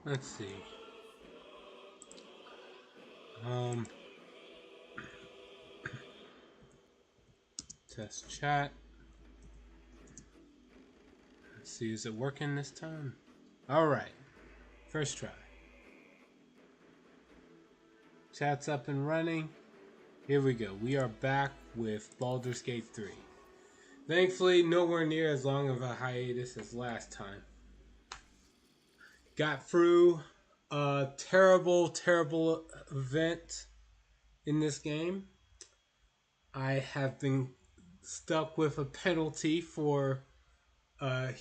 Let's see. Um, Test chat. Let's see, is it working this time? All right, first try. Chat's up and running. Here we go. We are back with Baldur's Gate 3. Thankfully, nowhere near as long of a hiatus as last time. Got through a terrible event in this game. I have been stuck with a penalty for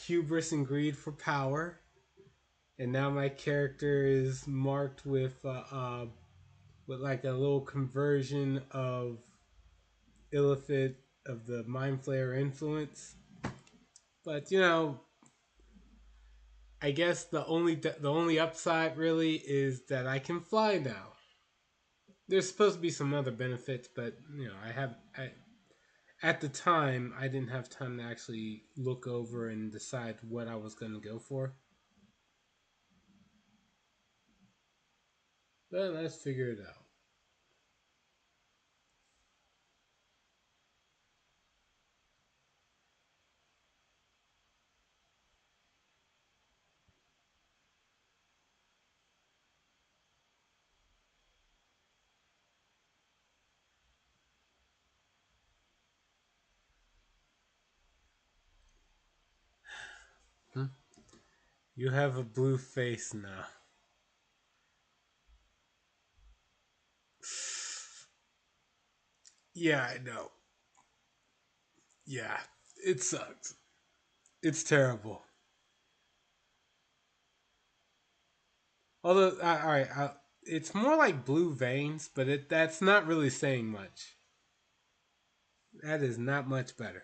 hubris and greed for power, and now my character is marked with like a little conversion of Illithid of the Mind Flayer influence. But I guess the only upside really is that I can fly now. There's supposed to be some other benefits, but at the time I didn't have time to actually look over and decide what I was going to go for. But let's figure it out. Hmm? You have a blue face now. Yeah, I know. Yeah, it sucks. It's terrible. Although, all right, it's more like blue veins, but that's not really saying much. That is not much better.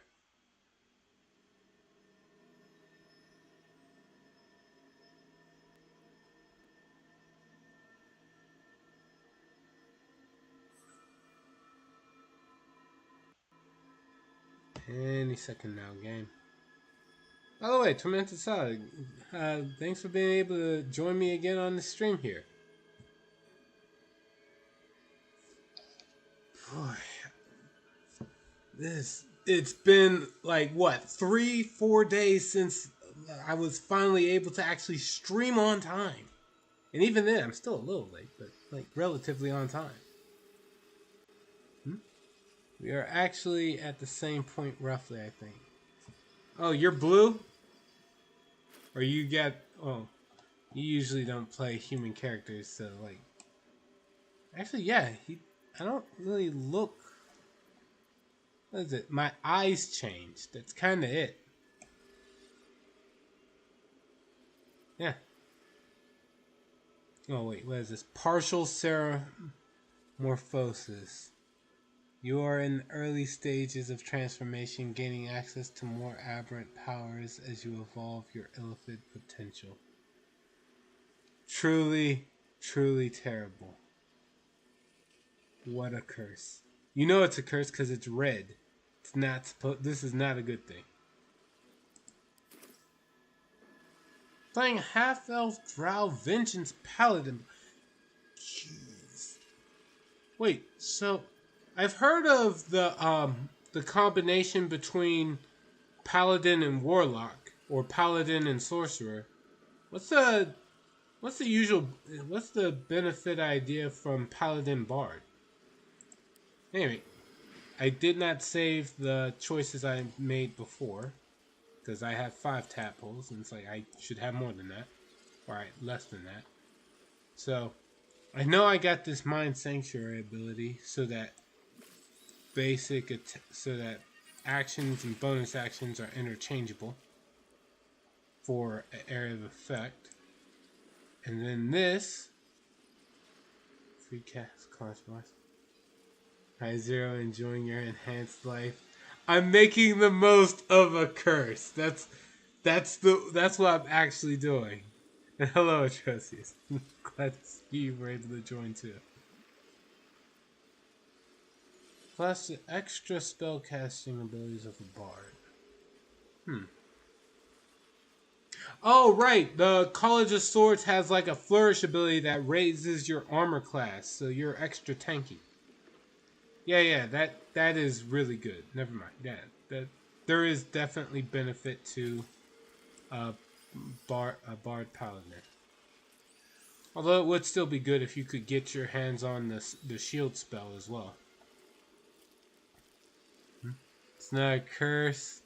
Any second now, game. By the way, Tormented Solid, thanks for being able to join me again on the stream here. Boy, it's been like what 3-4 days since I was finally able to actually stream on time, and even then I'm still a little late, but like relatively on time. Hmm? We are actually at the same point roughly, I think. Oh, you're blue, or you get oh, you usually don't play human characters, so like actually yeah, I don't really look. What is it? My eyes changed. That's kind of it. Yeah. Oh wait, what is this? Partial ceramorphosis. You are in early stages of transformation, gaining access to more aberrant powers as you evolve your Illithid potential. Truly terrible. What a curse. You know it's a curse because it's red. It's not supposed. This is not a good thing. Playing half-elf drow vengeance paladin. Jeez. Wait, so I've heard of the combination between paladin and warlock, or paladin and sorcerer. What's the what's the usual what's the benefit idea from paladin bard? Anyway, I did not save the choices I made before because I have 5 tadpoles, and it's like I should have more than that, or less than that. So I know I got this mind sanctuary ability so that so that actions and bonus actions are interchangeable for an area of effect. And then this free cast corresponds. Hi Zero, enjoying your enhanced life. I'm making the most of a curse. That's what I'm actually doing. And hello, Atrocious. Glad to see you were able to join too. Plus the extra spellcasting abilities of a bard. Oh, right. The College of Swords has like a flourish ability that raises your armor class, so you're extra tanky. Yeah, that is really good. Never mind. Yeah, that there is definitely benefit to a bard paladin. Although it would still be good if you could get your hands on the shield spell as well. It's not a curse.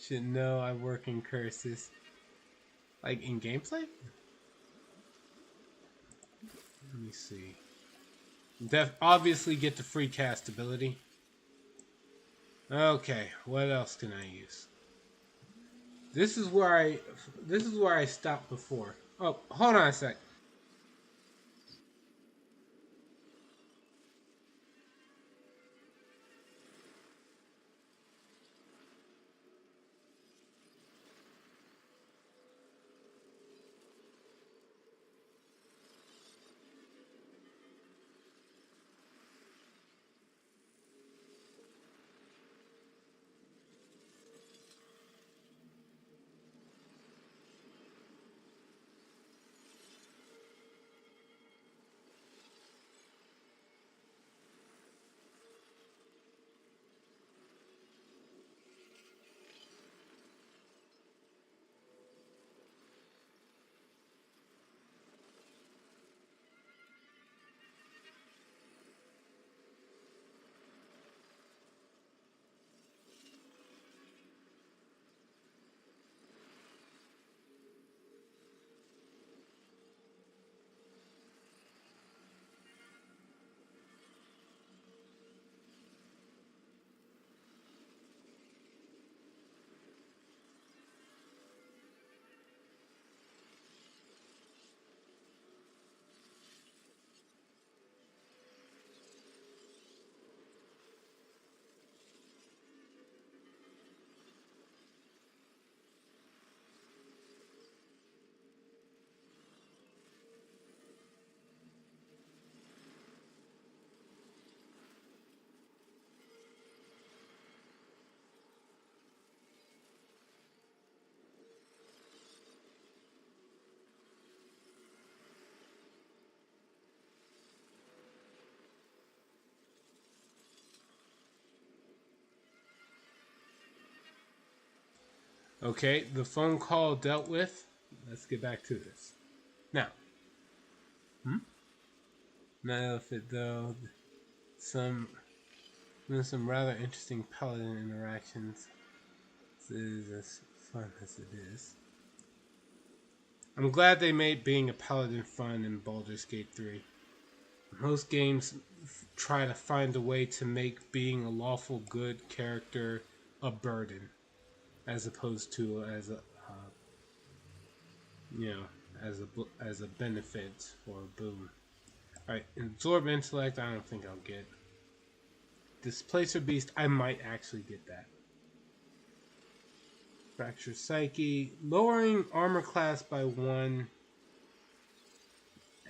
Should know I work in curses. Like in gameplay? Let me see. Obviously get the free cast ability. Okay, what else can I use? This is where I stopped before. Oh, hold on a sec. Okay, the phone call dealt with. Let's get back to this. Now, now if it though some some rather interesting paladin interactions. This is as fun as it is. I'm glad they made being a paladin fun in Baldur's Gate 3. Most games try to find a way to make being a lawful good character a burden, as opposed to as a you know as a benefit or a boon. All right, absorb intellect. I don't think I'll get. Displacer beast. I might actually get that. Fracture psyche, lowering armor class by 1.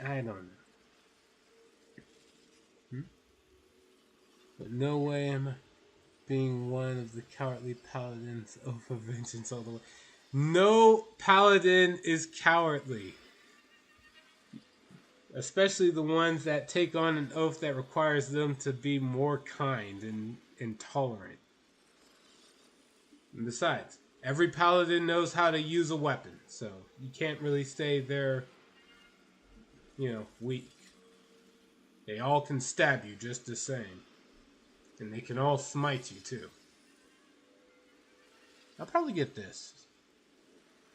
I don't know. But no way am I being one of the cowardly paladins of vengeance all the way. No paladin is cowardly. Especially the ones that take on an oath that requires them to be more kind and tolerant. And besides, every paladin knows how to use a weapon, so you can't really say they're, weak. They all can stab you just the same. And they can all smite you too. I'll probably get this.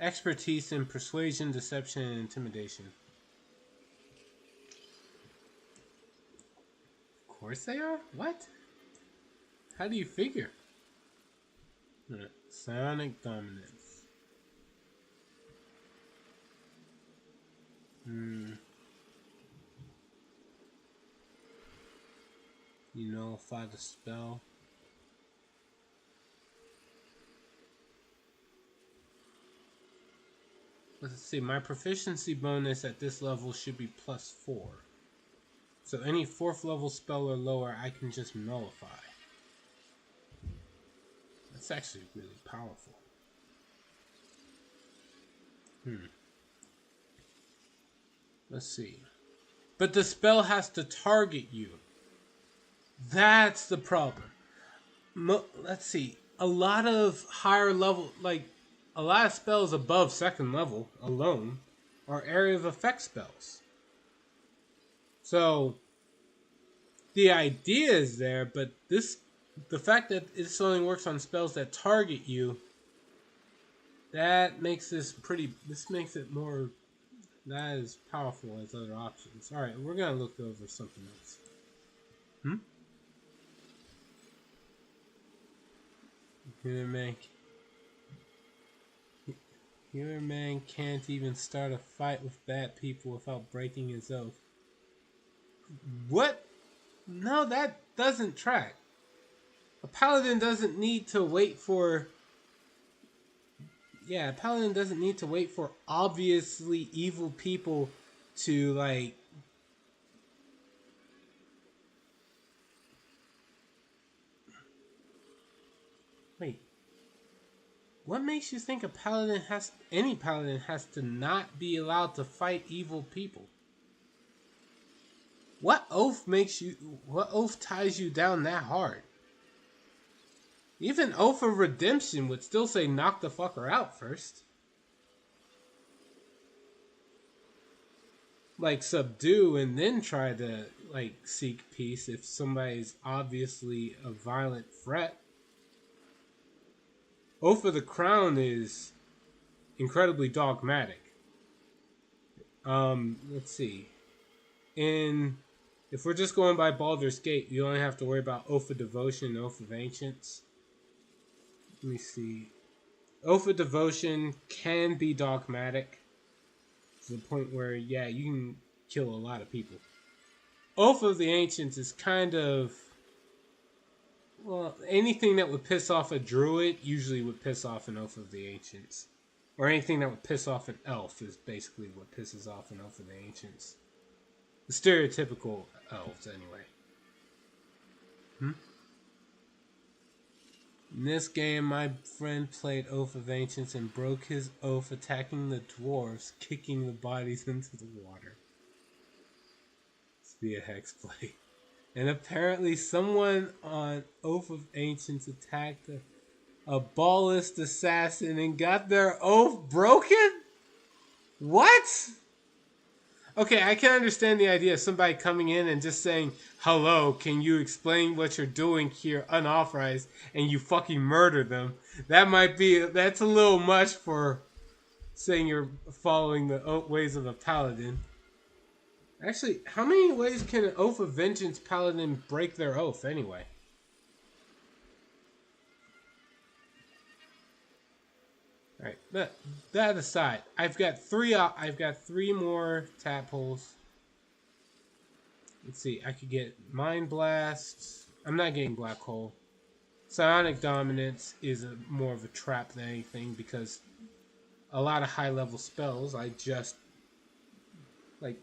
Expertise in persuasion, deception, and intimidation. Of course they are? What? How do you figure? Psionic dominance. You nullify the spell. Let's see, my proficiency bonus at this level should be +4. So any 4th level spell or lower, I can just nullify. That's actually really powerful. Hmm. Let's see. But the spell has to target you. That's the problem. Let's see. A lot of higher level, like a lot of spells above second level alone, are area of effect spells. So the idea is there, but the fact that this only works on spells that target you, that makes this makes it more not as powerful as other options. All right, we're gonna look over something else. Hmm. Human man, human man can't even start a fight with bad people without breaking his oath. What? No, that doesn't track. A paladin doesn't need to wait for. Yeah, a paladin doesn't need to wait for obviously evil people to like. Wait. What makes you think any paladin has to not be allowed to fight evil people? What oath ties you down that hard? Even Oath of Redemption would still say knock the fucker out first. Like subdue and then try to like seek peace if somebody's obviously a violent threat. Oath of the Crown is incredibly dogmatic. Let's see. If we're just going by Baldur's Gate, you only have to worry about Oath of Devotion and Oath of Ancients. Let me see. Oath of Devotion can be dogmatic to the point where, yeah, you can kill a lot of people. Oath of the Ancients is kind of, well, anything that would piss off a druid usually would piss off an Oath of the Ancients. Or anything that would piss off an elf is basically what pisses off an Oath of the Ancients. The stereotypical elves, anyway. In this game, my friend played Oath of Ancients and broke his oath attacking the dwarves, kicking the bodies into the water. It's via Hexblade. And apparently someone on Oath of Ancients attacked a ballist assassin and got their oath broken? What? Okay, I can understand the idea of somebody coming in and just saying, hello, can you explain what you're doing here unauthorized, and you fucking murder them. That's a little much for saying you're following the ways of a paladin. Actually, how many ways can an Oath of Vengeance paladin break their oath anyway? Alright, that aside, I've got three more tadpoles. Let's see, I could get Mind Blast. I'm not getting Black Hole. Psionic Dominance is more of a trap than anything because a lot of high level spells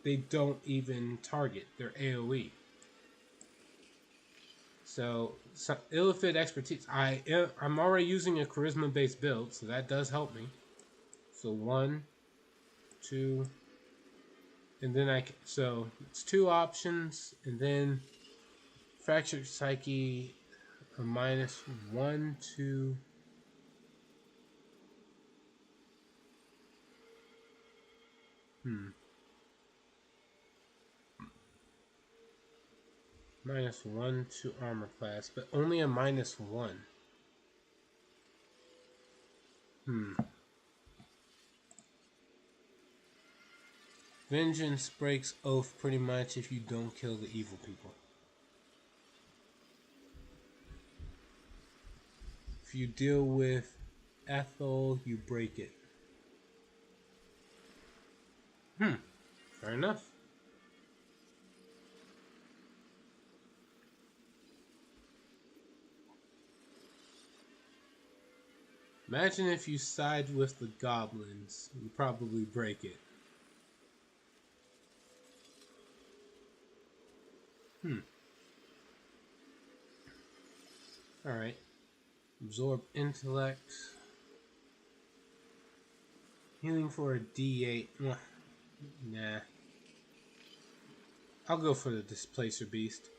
they don't even target. They're AoE. So Illithid Expertise. I'm already using a charisma based build, so that does help me. So 1, 2, and then so it's 2 options, and then Fractured Psyche, a -1, 2. -1 to armor class, but only a -1. Vengeance breaks oath pretty much if you don't kill the evil people. If you deal with Ethel, you break it. Fair enough. Imagine if you side with the goblins. You probably break it. Alright. Absorb intellect. Healing for a D8. Nah. I'll go for the Displacer Beast.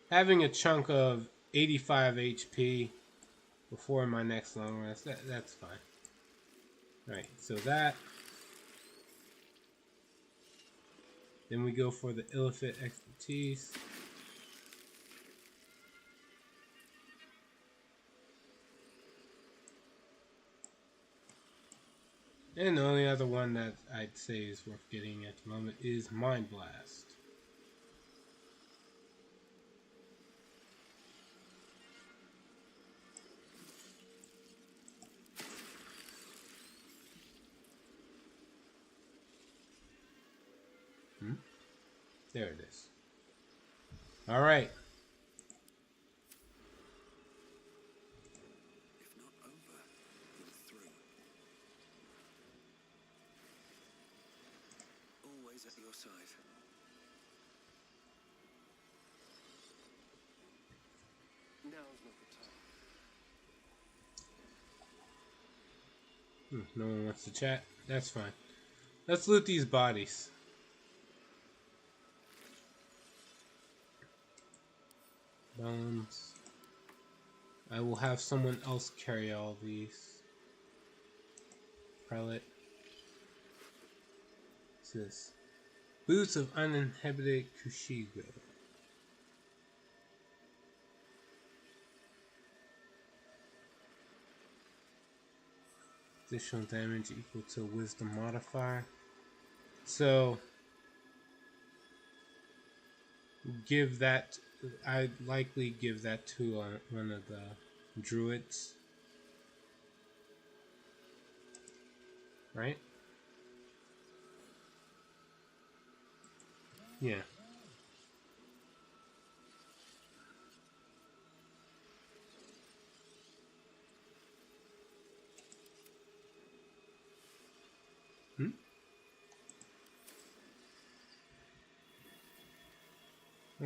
Having a chunk of 85 HP before my next long rest, that's fine. Alright, so that. Then we go for the Illithid Expertise. And the only other one that I'd say is worth getting at the moment is Mind Blast. There it is. Alright. If not over, then through. Always at your side. Now's not the time. No one wants to chat. That's fine. Let's loot these bodies. Bones. I will have someone else carry all these. Prelate. What's this? Boots of Uninhibited Kushigo. Additional damage equal to Wisdom modifier. So give that. I'd likely give that to one of the druids, right? Yeah.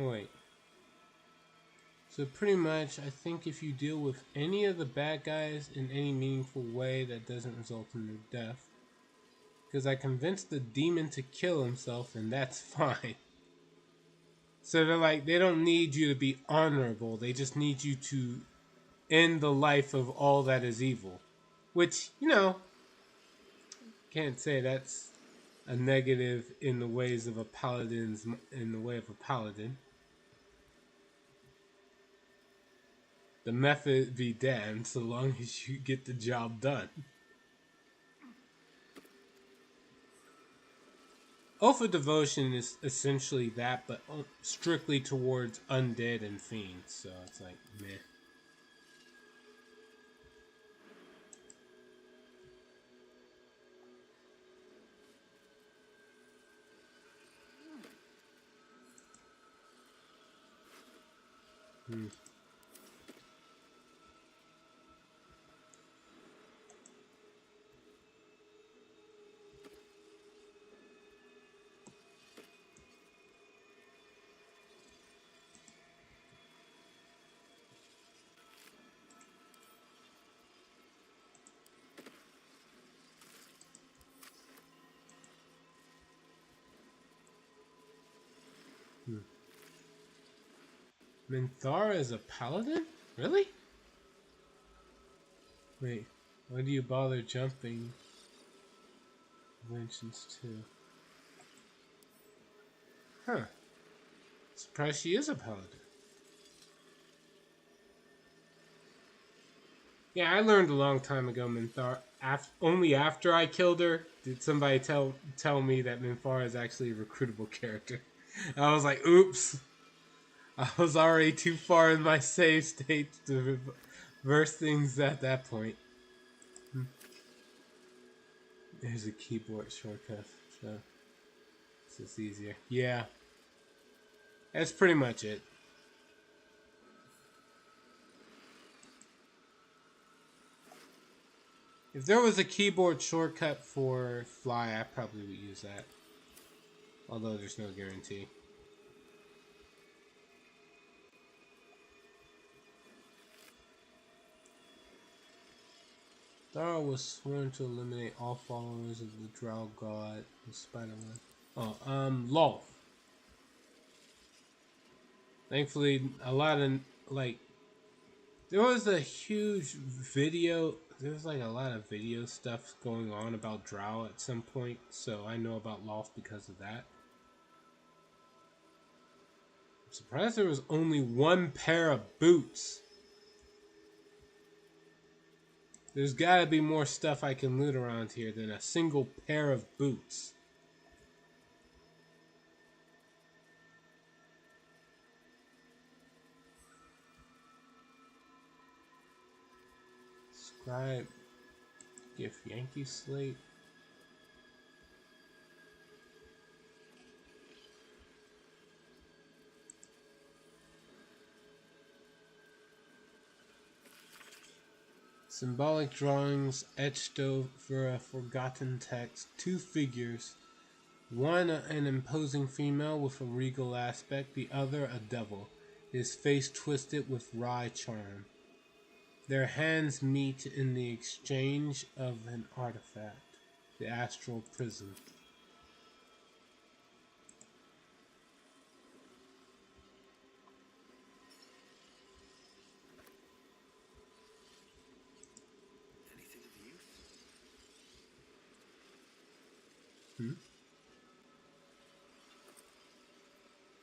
Oh, wait. So pretty much, I think if you deal with any of the bad guys in any meaningful way, that doesn't result in their death. Because I convinced the demon to kill himself, and that's fine. So they're like, they don't need you to be honorable. They just need you to end the life of all that is evil. Which, you know, can't say that's a negative in the ways of a paladin's, in the way of a paladin. The method be damned so long as you get the job done. Oath of Devotion is essentially that, but strictly towards undead and fiends, so it's like, meh. Minthara is a paladin? Really? Wait, why do you bother jumping? Conventions too. Huh. Surprised she is a paladin. Yeah, I learned a long time ago Minthara. Only after I killed her did somebody tell me that Minthara is actually a recruitable character. I was like, oops. I was already too far in my save state to reverse things at that point. There's a keyboard shortcut, so it's just easier. Yeah. That's pretty much it. If there was a keyboard shortcut for fly, I probably would use that. Although there's no guarantee. Thor was sworn to eliminate all followers of the Drow God, the Spider-Man. Oh, Lolth. Thankfully, a lot of, like, there was a huge video, there was like a lot of video stuff going on about Drow at some point, so I know about Lolth because of that. I'm surprised there was only one pair of boots. There's gotta be more stuff I can loot around here than a single pair of boots. Scribe. Gift Yankee Slate. Symbolic drawings etched over a forgotten text. Two figures. One an imposing female with a regal aspect, the other a devil, his face twisted with wry charm. Their hands meet in the exchange of an artifact, the astral prism. Anything of use?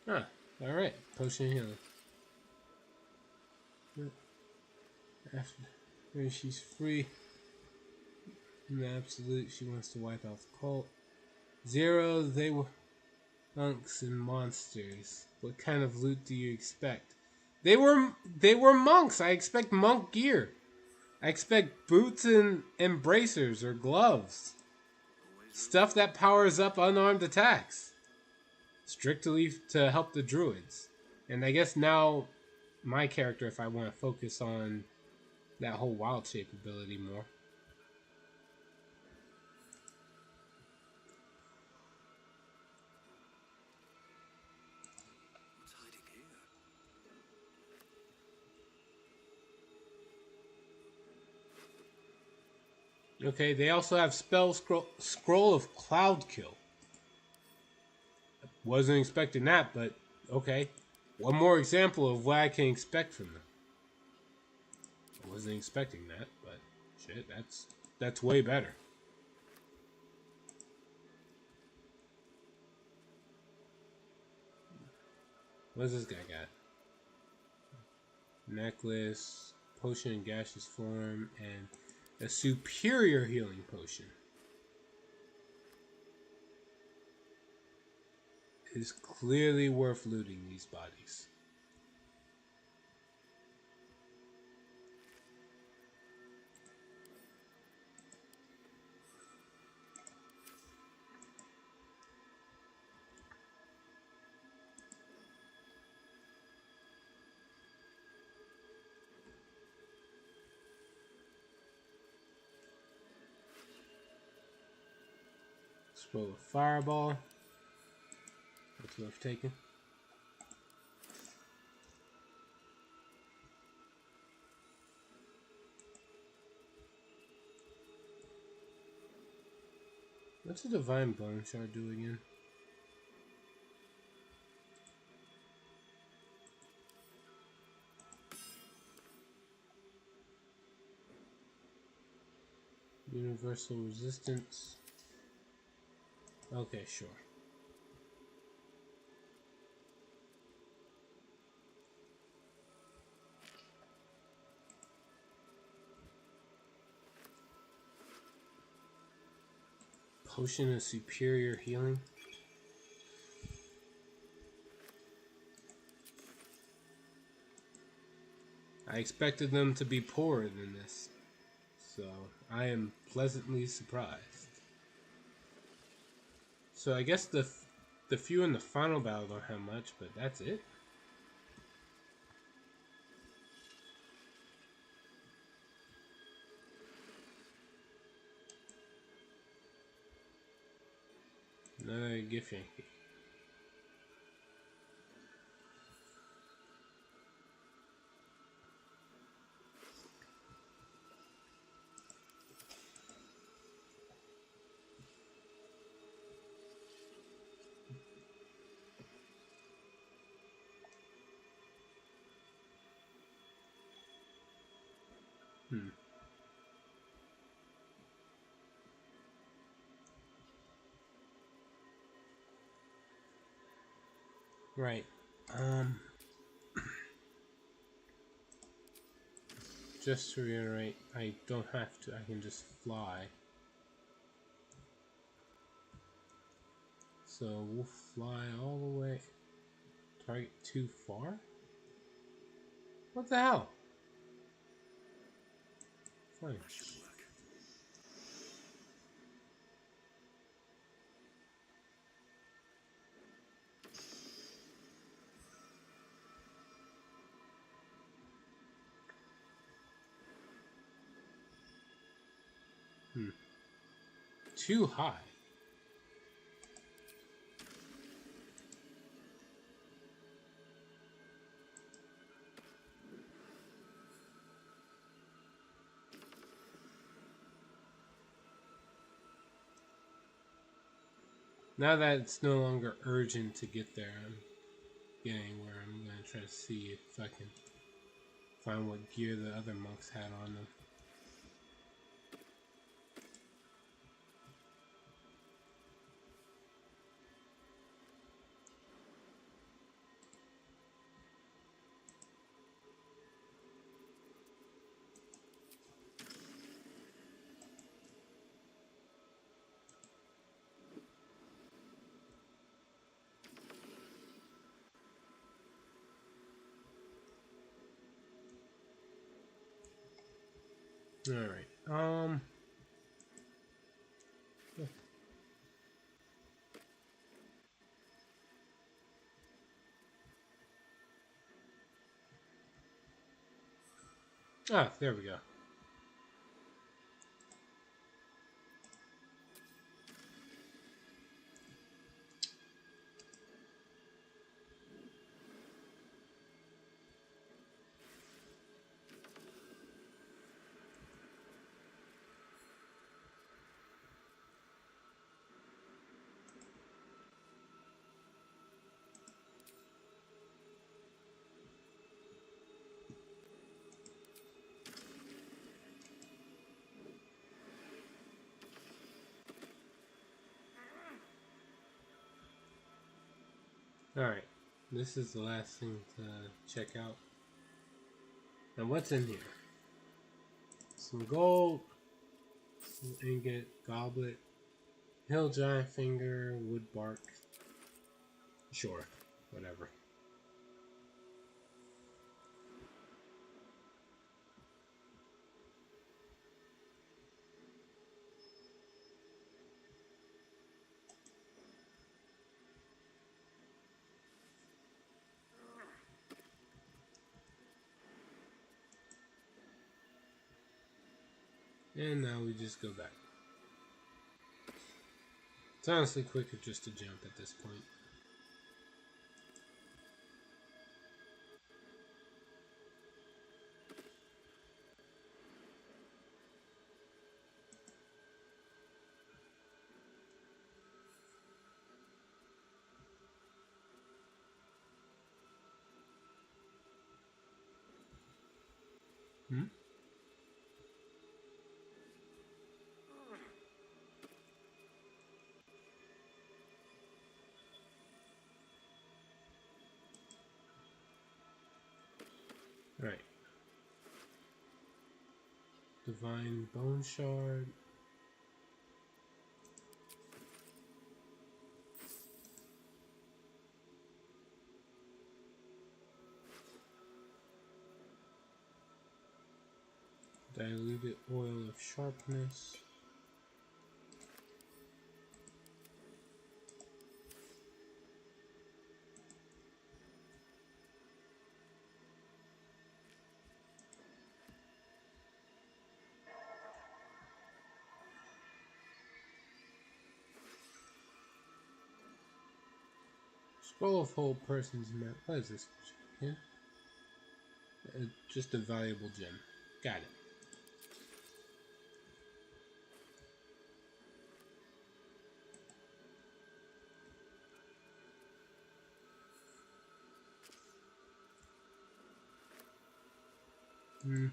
Ah, alright. Potion healing. After she's free in the absolute, she wants to wipe out the cult. Zero, they were monks and monsters. What kind of loot do you expect? They were monks. I expect monk gear. I expect boots and bracers or gloves. Stuff that powers up unarmed attacks. Strictly to help the druids. And I guess now my character, if I want to focus on that whole wild shape ability more. What's hiding here? Okay, they also have spell scroll of cloud kill. Wasn't expecting that, but okay. One more example of what I can expect from them. I wasn't expecting that, but shit, that's way better. What does this guy got? Necklace, potion in gaseous form, and a superior healing potion. It is clearly worth looting these bodies. Scroll of fireball. That's worth taking. What's a divine bone shard do again? Universal resistance. Okay, sure. Potion of superior healing. I expected them to be poorer than this, so I am pleasantly surprised. So I guess the few in the final battle don't have much, but that's it. Another gift Yankee. Right. Um. Just to reiterate, I don't have to. I can just fly. So we'll fly all the way. Target too far? What the hell? Fine. That should work. Too high. Now that it's no longer urgent to get there, I'm getting where I'm going to try to see if I can find what gear the other monks had on them. Alright, ah, there we go. Alright, this is the last thing to check out. Now what's in here? Some gold, some ingot, goblet, hill giant finger, wood bark. Sure, whatever. And now we just go back. It's honestly quicker just to jump at this point. Hmm? Alright. Divine bone shard. Diluted oil of sharpness. Scroll of whole person's map. What is this? Yeah? Just a valuable gem. Got it. Hmm.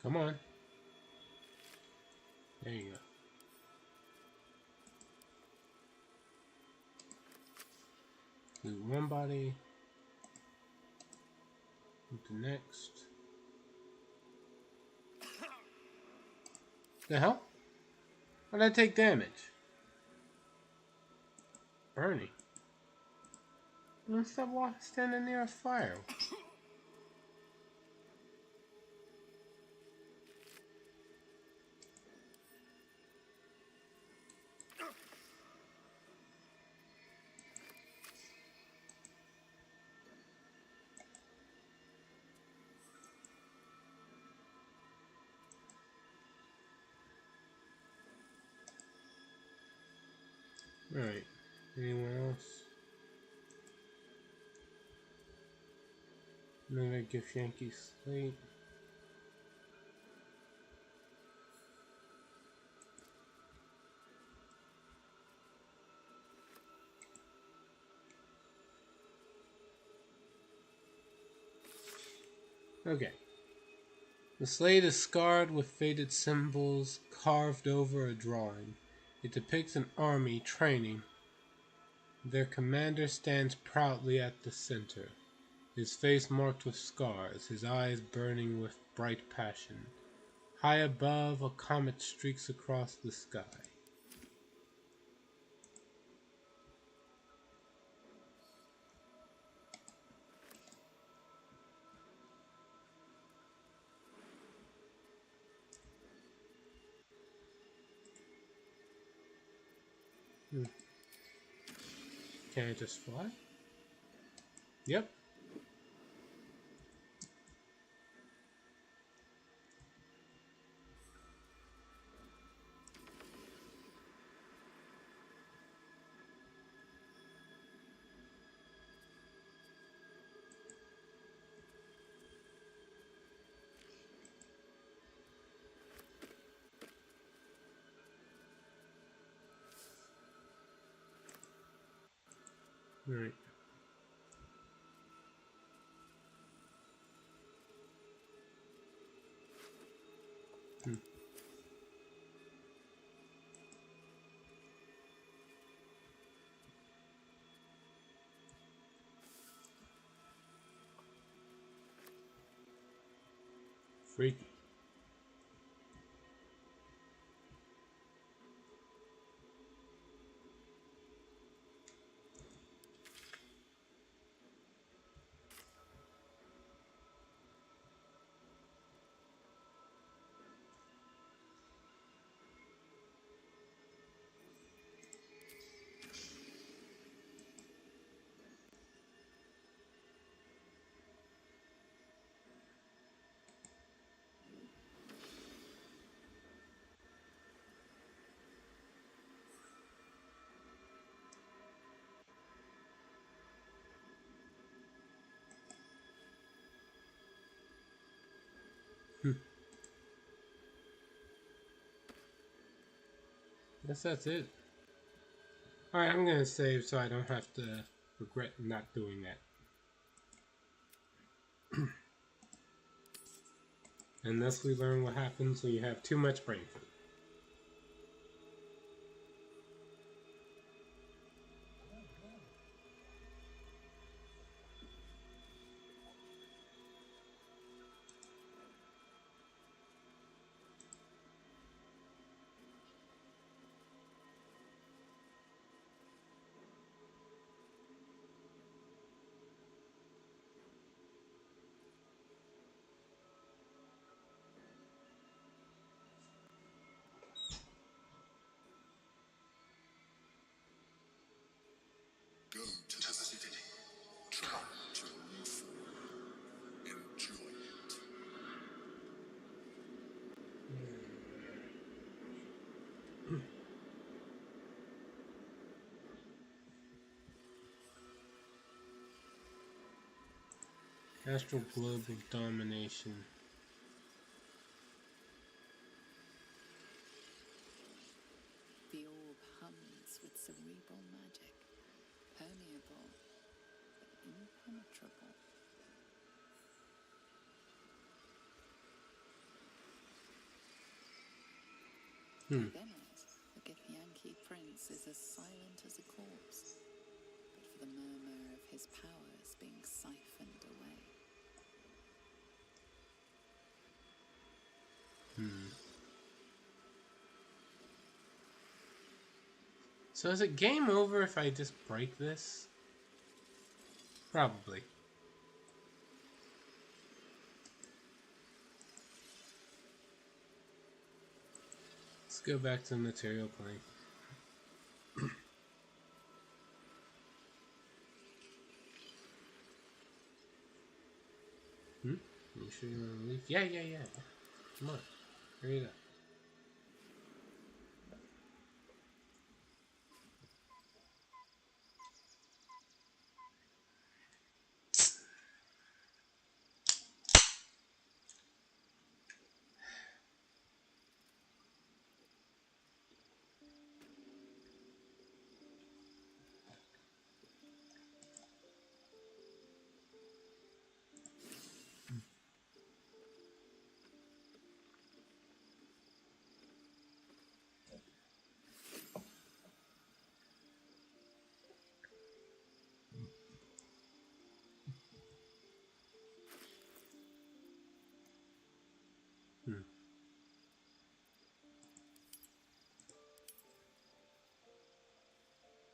Come on. There you go. Do one body. With the next. The hell? Why'd I take damage? Bernie. Don't stop standing near a fire. Alright. Anyone else? Another gift Yankee slate. Okay. The slate is scarred with faded symbols carved over a drawing. It depicts an army training. Their commander stands proudly at the center, his face marked with scars, his eyes burning with bright passion. High above, a comet streaks across the sky. Can I just fly? Yep. Right. Freaky. Guess that's it. Alright, I'm gonna save so I don't have to regret not doing that. And thus we learn what happens when you have too much brain food. Go to the city. Try to reform. Enjoy it. Astral globe of domination. The orb hums with cerebral magic, permeable but impenetrable. Within it, the Githyanki prince is as silent as a corpse, but for the murmur of his powers being siphoned away. So is it game over if I just break this? Probably. Let's go back to the material plane. You sure you want to leave? Yeah. Come on. Hurry it up.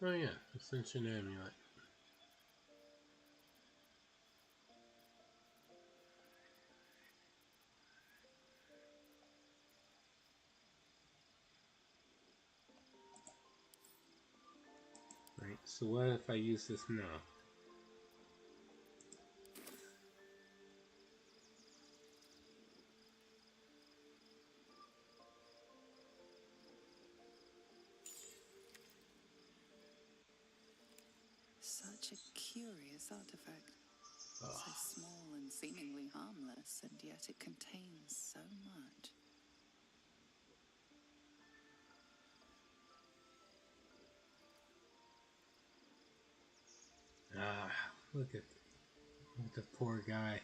Oh yeah, Ascension Amulet. Right, so what if I use this now? Such a curious artifact. So Oh. small and seemingly harmless, and yet it contains so much. Look at the poor guy.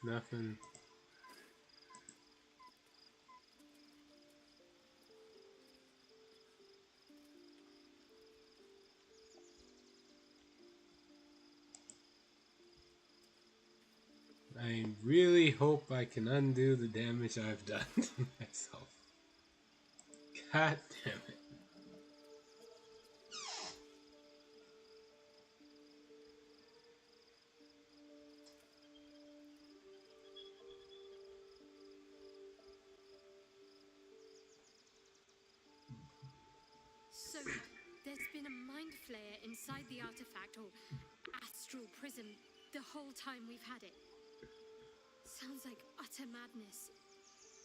Nothing. I really hope I can undo the damage I've done to myself. God damn it. So, there's been a mind flayer inside the artifact, or astral prism, the whole time we've had it. Sounds like utter madness,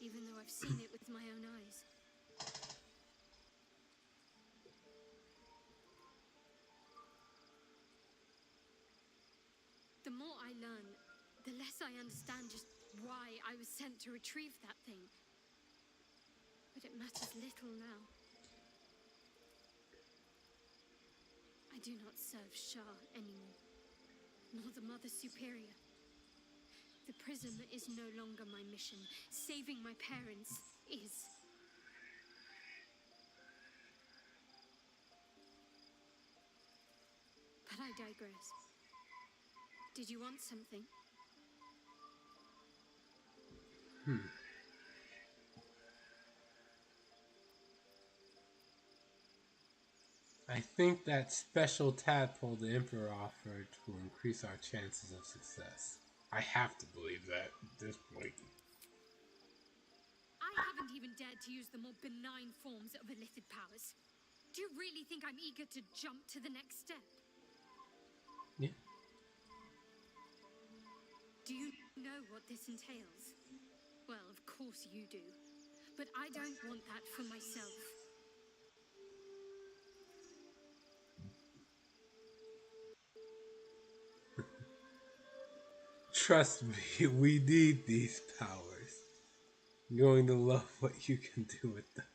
even though I've seen it with my own eyes. The more I learn, the less I understand just why I was sent to retrieve that thing. But it matters little now. I do not serve Shah anymore, nor the Mother Superior. The prism is no longer my mission. Saving my parents is. But I digress. Did you want something? I think that special tadpole the Emperor offered will increase our chances of success. I have to believe that at this point. I haven't even dared to use the more benign forms of illithid powers. Do you really think I'm eager to jump to the next step? Yeah. Do you know what this entails? Well, of course you do. But I don't want that for myself. Trust me, we need these powers. I'm going to love what you can do with them.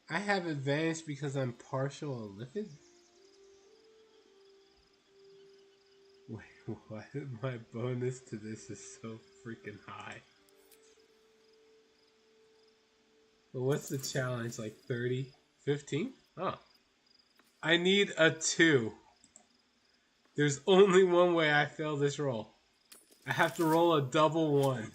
I have advantage because I'm partial Illithid? Wait, what? My bonus to this is so freaking high. But what's the challenge? Like 30? 15? Oh. I need a 2. There's only one way I fail this roll. I have to roll a double 1.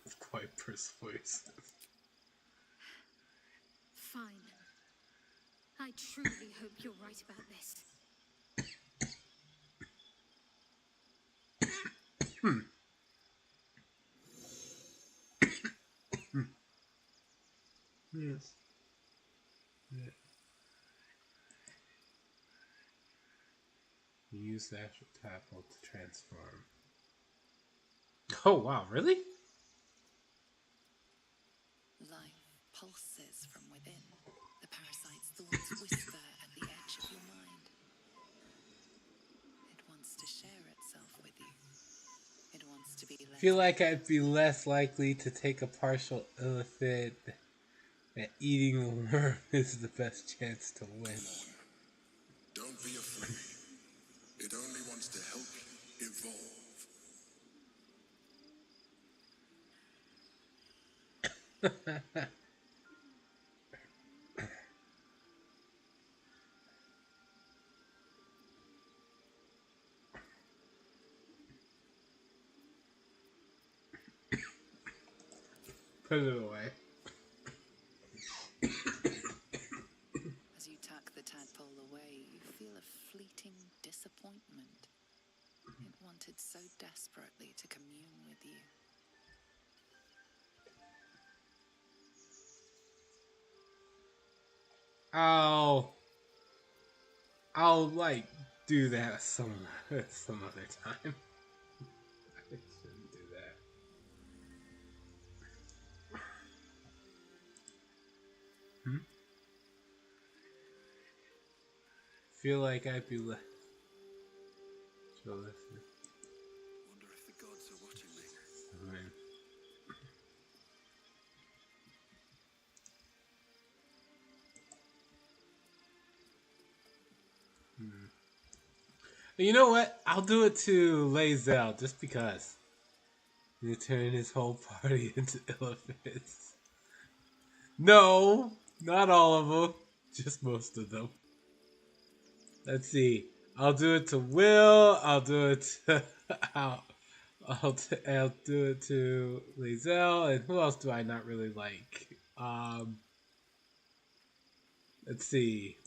It's quite persuasive. Fine. I truly hope you're right about this. Yes. Yeah. Use the actual tadpole to transform. Oh wow, really? Life pulses from within. The parasite's thoughts whisper at the edge of your mind. It wants to share itself with you. It wants to be I led. feel like I'd be less likely to take a partial Illithid. That eating the worm is the best chance to win. Don't be afraid. It only wants to help you evolve. Put it away. As you tuck the tadpole away, you feel a fleeting disappointment. It wanted so desperately to commune with you. I'll like do that some other time. I shouldn't do that. Feel like I'd be less. Wonder if the gods are watching me. I mean, you know what? I'll do it to Lae'zel just because. You turn his whole party into Illithids. No, not all of them. Just most of them. Let's see. I'll do it to Will. I'll do it to I'll do it to Lae'zel. And who else do I not really like? Let's see.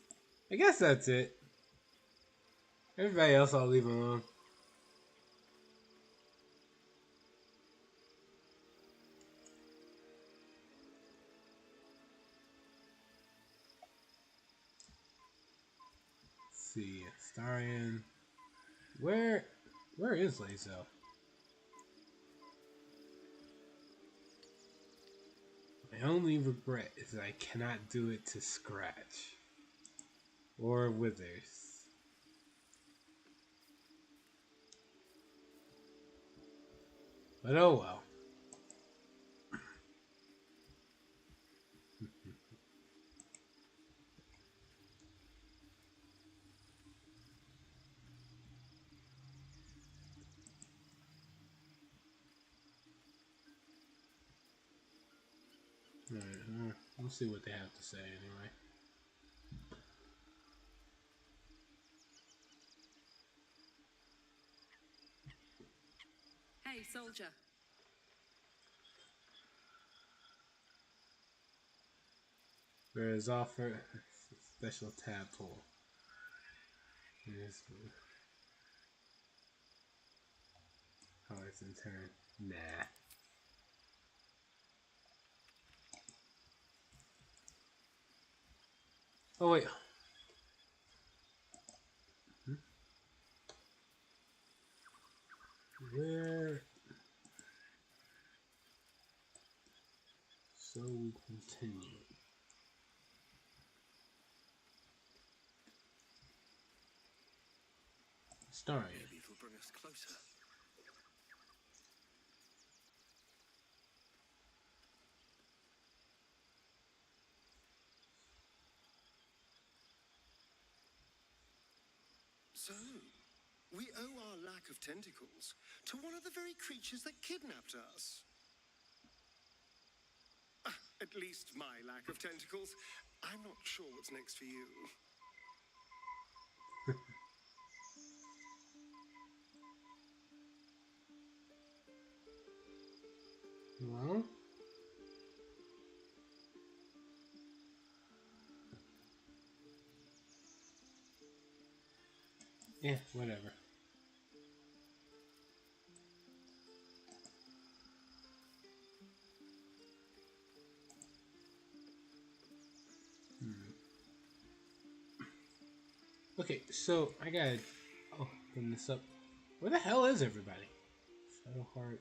I guess that's it. Everybody else I'll leave alone. Let's see. Astarion. Where is Lae'zel? My only regret is that I cannot do it to Scratch. Or Withers. But oh well. Alright, we'll see what they have to say anyway. Hey, soldier. There is offer special tadpole. Here's how it's in turn. Nah. Oh wait. Where? So we continue. Starring. Maybe it'll bring us closer. So, we owe our lack of tentacles to one of the very creatures that kidnapped us. At least my lack of tentacles. I'm not sure what's next for you. Well, yeah, whatever. Okay, so I gotta open this up. Where the hell is everybody? Shadowheart.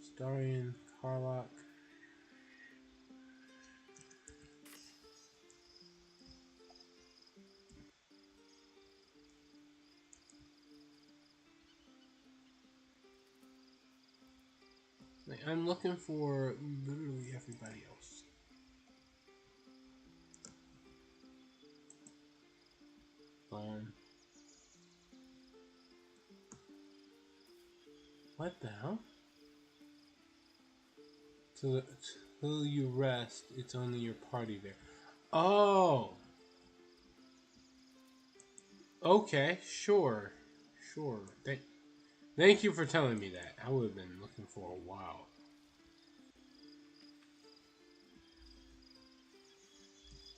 Starion, Karlach. Like, I'm looking for literally everybody else. What the hell? Till you rest, it's only your party there. Oh! Okay, sure. Sure. Thank you for telling me that. I would have been looking for a while.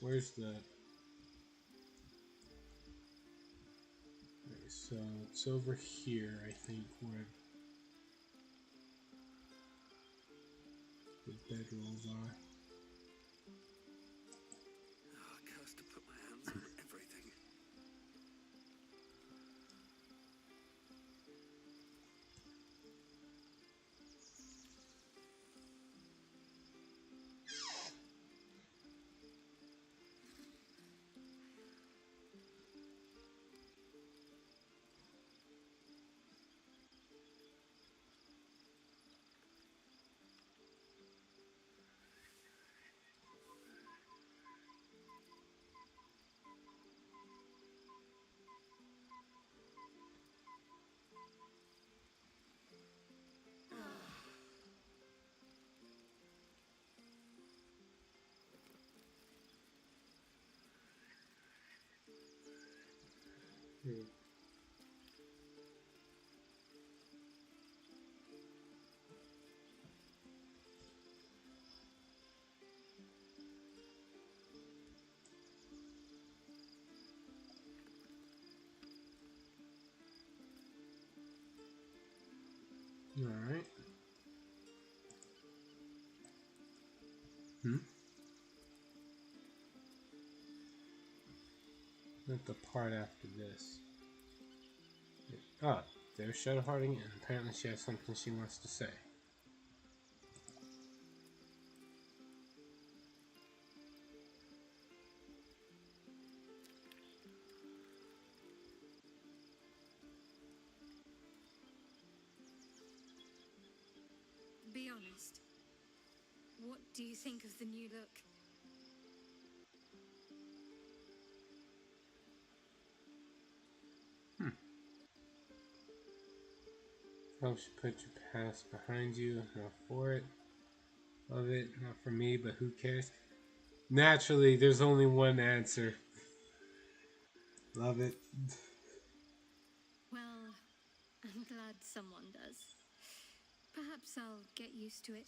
Where's the... Okay, so it's over here, I think, where the bedrolls are. Oh, cursed to put my hands on everything. Alright. Not the part after this. Ah, there's Shadowheart again. Apparently she has something she wants to say. Be honest. What do you think of the new look? Helps you put your past behind you. Not for it. Love it. Not for me, but who cares? Naturally, there's only one answer. Love it. Well, I'm glad someone does. Perhaps I'll get used to it.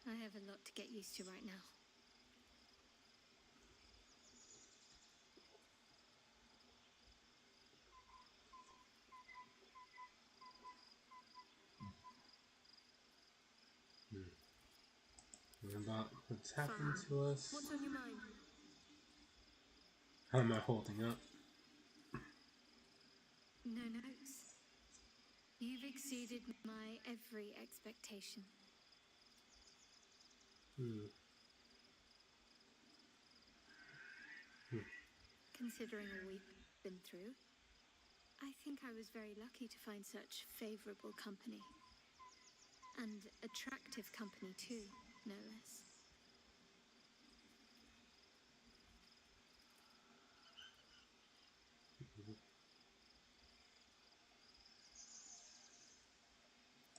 I have a lot to get used to right now. About what's happened to us. What's on your mind? How am I holding up? No notes. You've exceeded my every expectation. Considering all we've been through, I think I was very lucky to find such favorable company. And attractive company too, no less.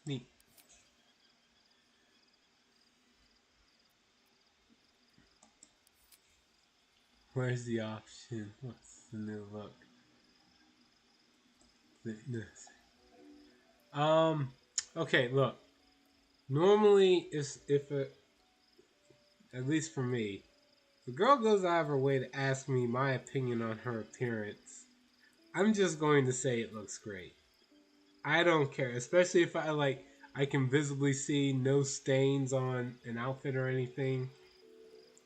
Neat. Where's the option? What's the new look? Fitness. Okay, look. Normally, if at least for me, if a girl goes out of her way to ask me my opinion on her appearance, I'm just going to say it looks great. I don't care, especially if I can visibly see no stains on an outfit or anything.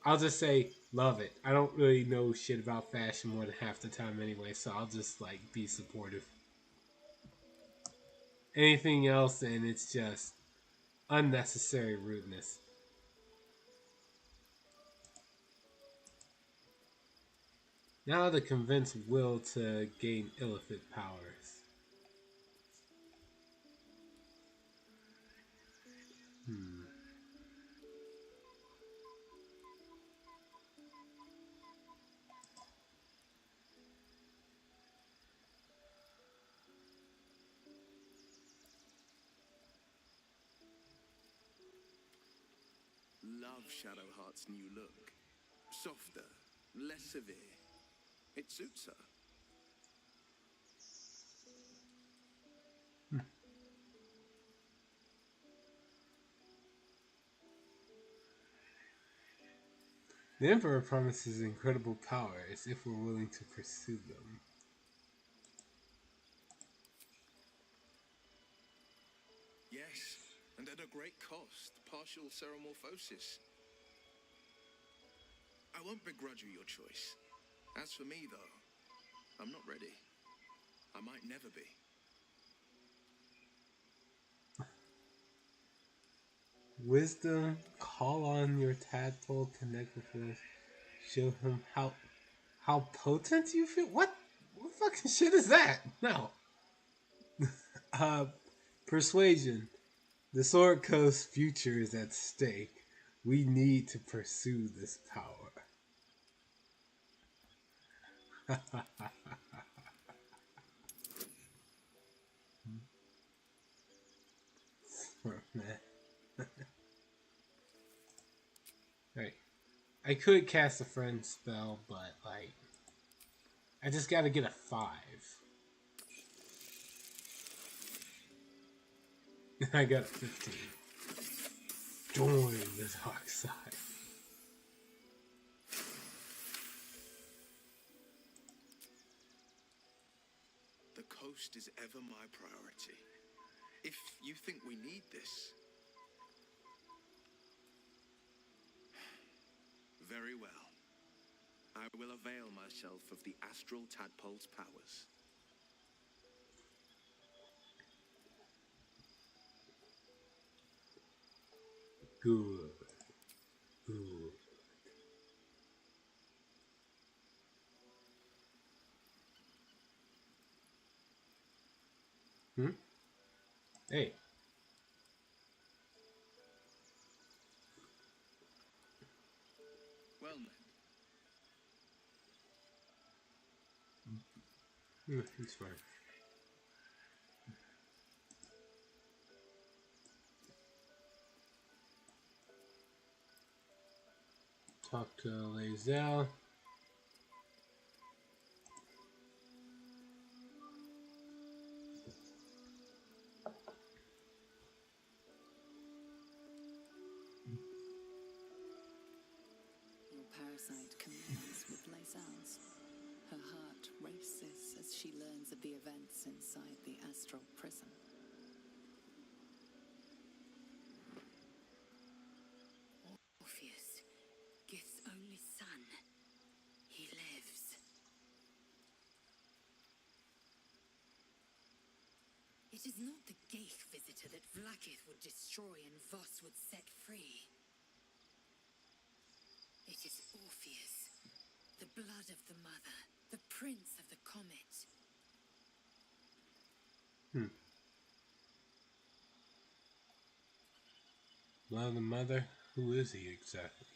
I'll just say love it. I don't really know shit about fashion more than half the time anyway, so I'll just be supportive. Anything else, and it's just unnecessary rudeness. Now to convince Will to gain Illithid powers. Love Shadowheart's new look. Softer, less severe. It suits her. The Emperor promises incredible powers if we're willing to pursue them. Yes, and at a great cost. Partial ceremorphosis. I won't begrudge you your choice. As for me, though, I'm not ready. I might never be. Wisdom, call on your tadpole, connect with us, show him how potent you feel. What fucking shit is that? No. Persuasion. The Sword Coast future is at stake. We need to pursue this power. Smart man. Right. I could cast a friend spell, but I just gotta get a 5. I got a 15. Join the dark side. The coast is ever my priority. If you think we need this... Very well. I will avail myself of the astral tadpole's powers. Good. Good. Hey. Well met. He's fine. Talk to Lae'zel. Your parasite communes with Lae'zel's. Her heart races as she learns of the events inside the astral prison. Orpheus, Gith's only son. He lives. It is not the Geich visitor that Vlaakith would destroy and Voss would set free. It is Orpheus, the blood of the mother, the prince of the comet. Blood of the mother? Who is he exactly?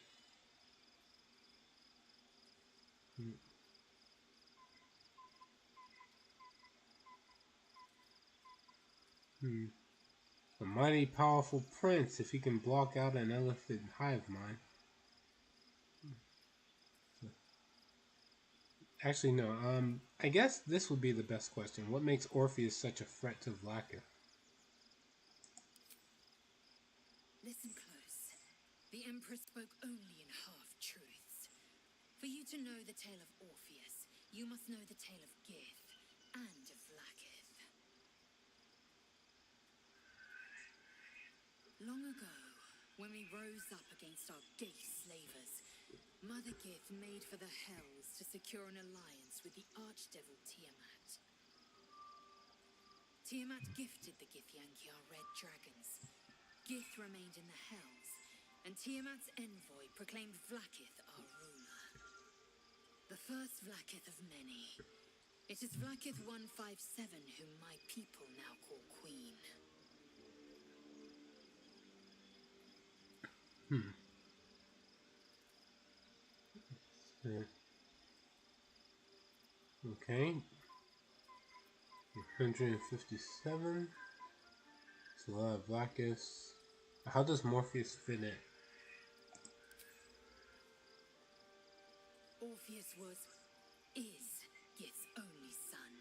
A mighty powerful prince if he can block out an elephant hive mind. Actually, no. I guess this would be the best question. What makes Orpheus such a threat to Vlaakith? Listen close. The Emperor spoke only in half-truths. For you to know the tale of Orpheus, you must know the tale of Gith and of Vlaakith. Long ago, when we rose up against our Geich slavers, Mother Gith made for the Hells to secure an alliance with the Archdevil Tiamat. Tiamat gifted the Githyanki our red dragons. Gith remained in the Hells, and Tiamat's envoy proclaimed Vlaakith our ruler. The first Vlaakith of many. It is Vlaakith 157 whom my people now call Queen. Okay. 157. It's a lot of Vlaakiths. How does Morpheus fit in? Orpheus is Gith's only son.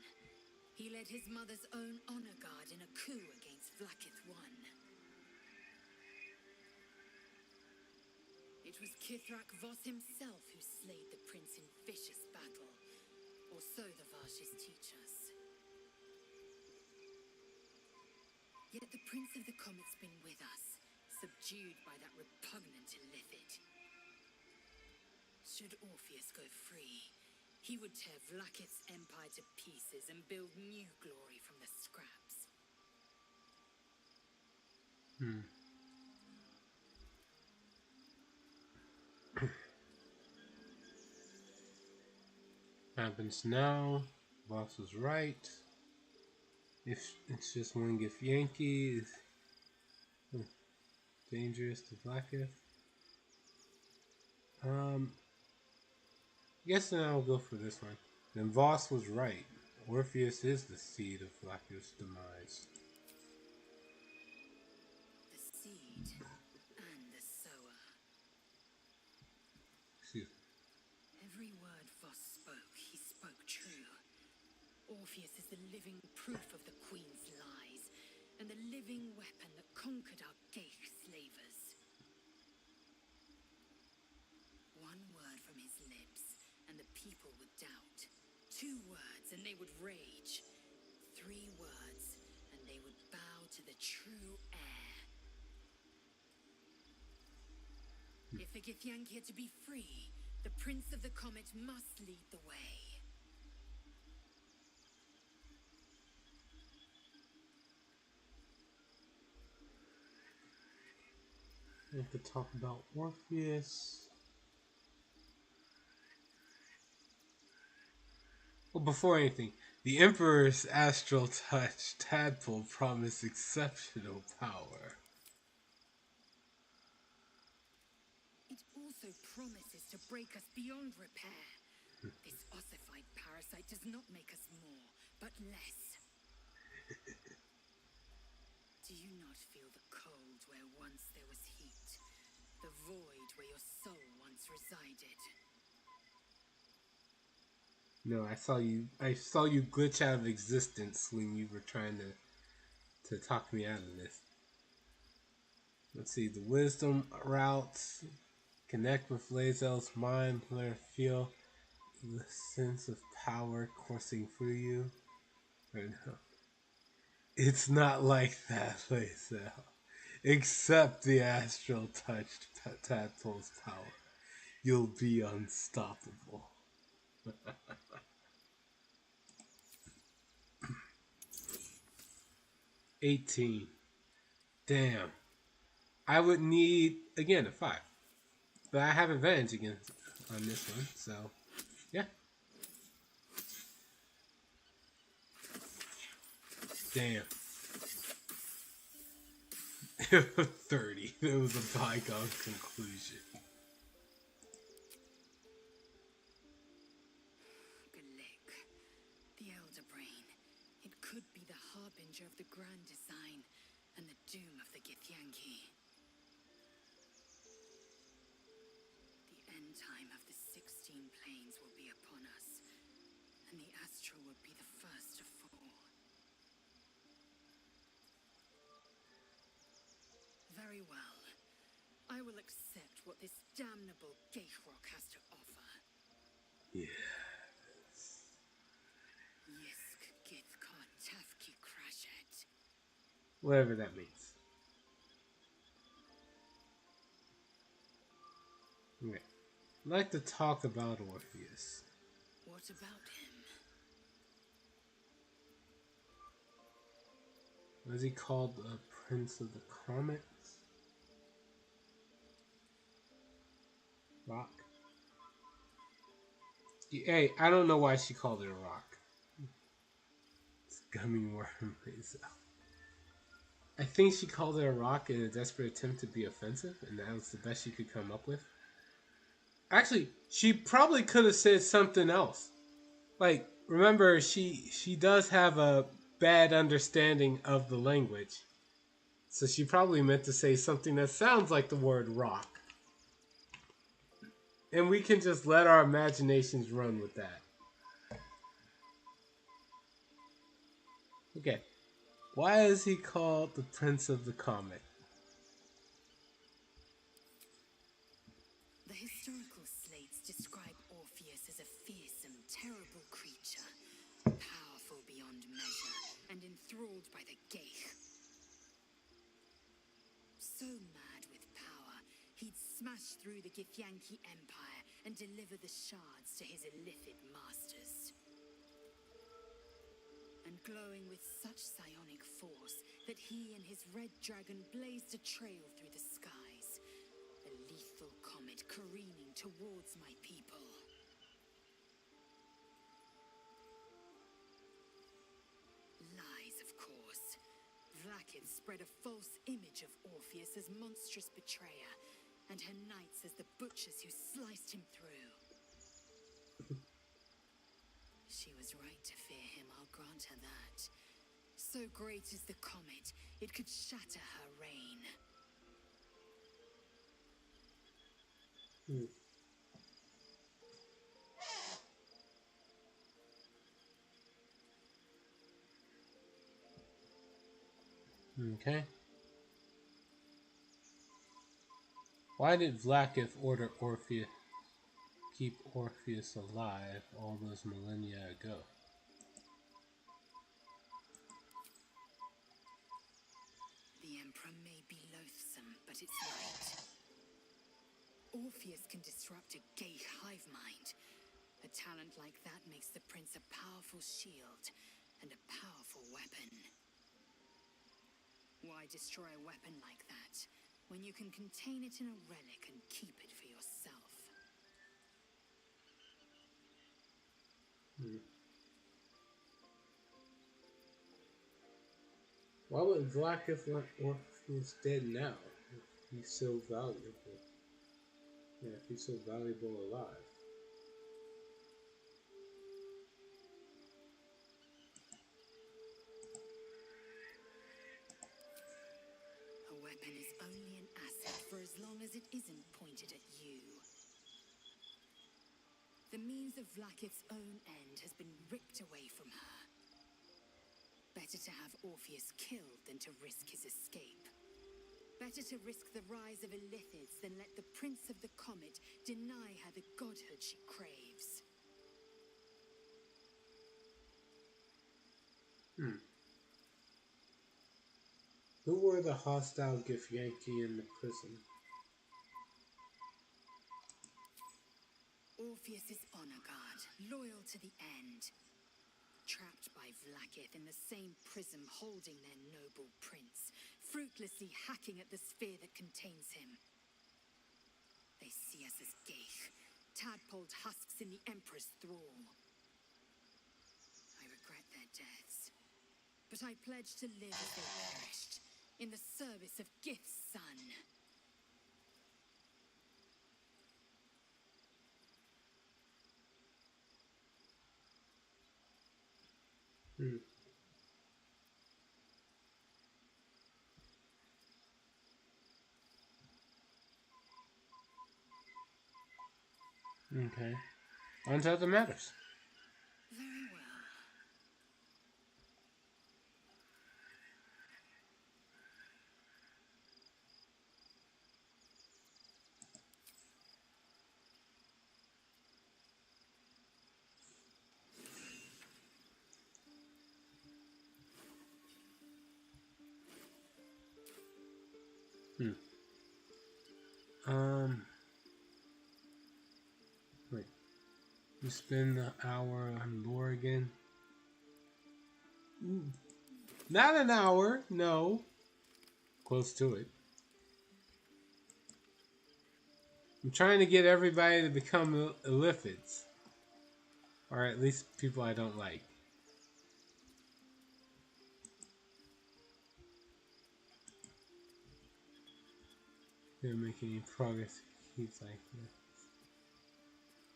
He led his mother's own honor guard in a coup against Vlaakith I. It was Kithrak Voss himself who slayed the prince in vicious battle, or so the Varshis teach us. Yet the Prince of the Comet's been with us, subdued by that repugnant Illithid. Should Orpheus go free, he would tear Vlaakith's empire to pieces and build new glory from the scraps. Happens now. Boss was right. If it's just one Githyanki, is dangerous to Vlaakith. I guess then I'll go for this one. Then Voss was right. Orpheus is the seed of Vlaakith's demise. The seed and the sower. Excuse me. Every word Voss spoke, he spoke true. Orpheus is the living proof of the Queen's lies, and the living weapon that conquered our Geich slavers. One word from his lips, and the people would doubt. 2 words, and they would rage. 3 words, and they would bow to the true heir. If the Githyanki are to be free, the Prince of the Comet must lead the way. I have to talk about Orpheus. Well, before anything, the Emperor's astral touch tadpole promised exceptional power. It also promises to break us beyond repair. This ossified parasite does not make us more, but less. Do you not feel the cold where once there was heat? The void where your soul once resided? No, I saw you glitch out of existence when you were trying to talk me out of this. Let's see, the wisdom routes, connect with Lae'zel's mind, let her feel the sense of power coursing through you. Right now. It's not like that, Lae'zel. Accept the astral touched tadpole's power. You'll be unstoppable. 18. Damn. I would need, again, a 5. But I have advantage against on this one, so yeah. Damn. 30. It was a bygone conclusion. Galik, the Elder Brain. It could be the harbinger of the grand design and the doom of the Githyanki. The end time of the 16 planes will be upon us, and the Astral will be the first to fall. Very well. I will accept what this damnable Gaterock has to offer. Yes. Yisk Githkar Tafki Krashet. Whatever that means. Okay. I'd like to talk about Orpheus. What about him? Was he called the Prince of the Comets? Rock? Hey, I don't know why she called it a rock. It's gummy worm myself. I think she called it a rock in a desperate attempt to be offensive, and that was the best she could come up with. Actually, she probably could have said something else. Like, remember, she does have a bad understanding of the language. So she probably meant to say something that sounds like the word rock. And we can just let our imaginations run with that. Okay. Why is he called the Prince of the Comet? The historical slates describe Orpheus as a fearsome, terrible creature, powerful beyond measure, and enthralled by the Geich. So mad with power, he'd smash through the Githyanki Empire and deliver the shards to his illithid masters. And glowing with such psionic force that he and his red dragon blazed a trail through the skies, a lethal comet careening towards my people. Lies, of course. Vlaakith spread a false image of Orpheus as monstrous betrayer, and her knights as the butchers who sliced him through. She was right to fear him, I'll grant her that. So great is the comet, it could shatter her reign. Okay. Why did Vlaakith order Orpheus keep Orpheus alive all those millennia ago? The Emperor may be loathsome, but it's right. Orpheus can disrupt a gay hive mind. A talent like that makes the Prince a powerful shield and a powerful weapon. Why destroy a weapon like that when you can contain it in a relic and keep it for yourself? Why would Vlaakith want Orpheus dead now? If he's so valuable. Yeah, if he's so valuable alive. A weapon is only an asset for as long as it isn't pointed at you. The means of Vlaakith's own end has been ripped away from her. Better to have Orpheus killed than to risk his escape. Better to risk the rise of Illithids than let the Prince of the Comet deny her the godhood she craves. Who were the hostile Githyanki in the prison? Orpheus's honor guard, loyal to the end. Trapped by Vlakith in the same prism holding their noble prince, fruitlessly hacking at the sphere that contains him. They see us as Geich, tadpoled husks in the Emperor's thrall. I regret their deaths, but I pledge to live as they perished, in the service of Gith's son. Okay. On to other matters. Very well. Wait. You spend the hour on lore again? Not an hour, no. Close to it. I'm trying to get everybody to become Illithids. Or at least people I don't like. Didn't make any progress. He's like this.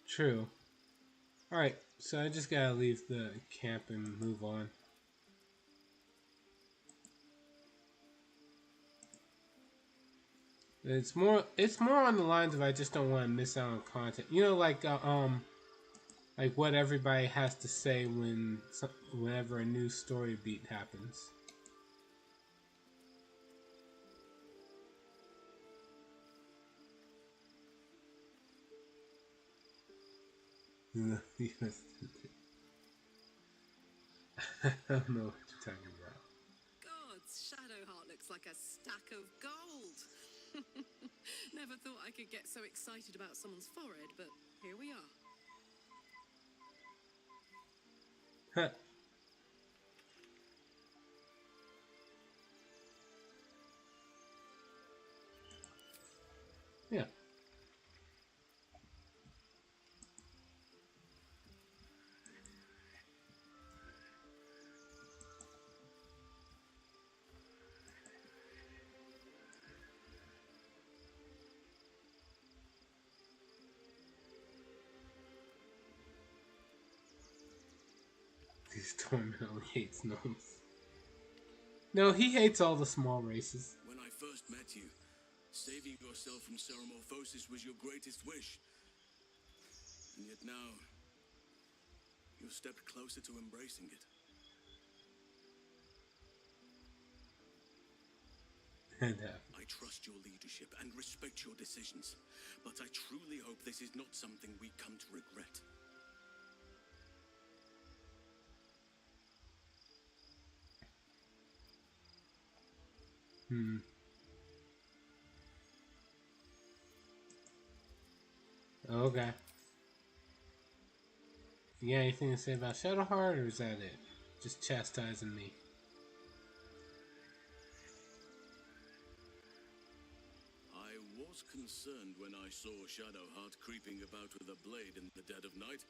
True. Alright, so I just gotta leave the camp and move on. It's more on the lines of I just don't want to miss out on content. You know, like what everybody has to say whenever a new story beat happens. I don't know what you're talking about. Gods, Shadowheart looks like a stack of gold. Never thought I could get so excited about someone's forehead, but here we are. Huh. Yeah. This Torment only hates gnomes. No, he hates all the small races. When I first met you, saving yourself from Ceremorphosis was your greatest wish. And yet now, you've stepped closer to embracing it. And I trust your leadership and respect your decisions, but I truly hope this is not something we come to regret. Okay. You got anything to say about Shadowheart, or is that it? Just chastising me. I was concerned when I saw Shadowheart creeping about with a blade in the dead of night,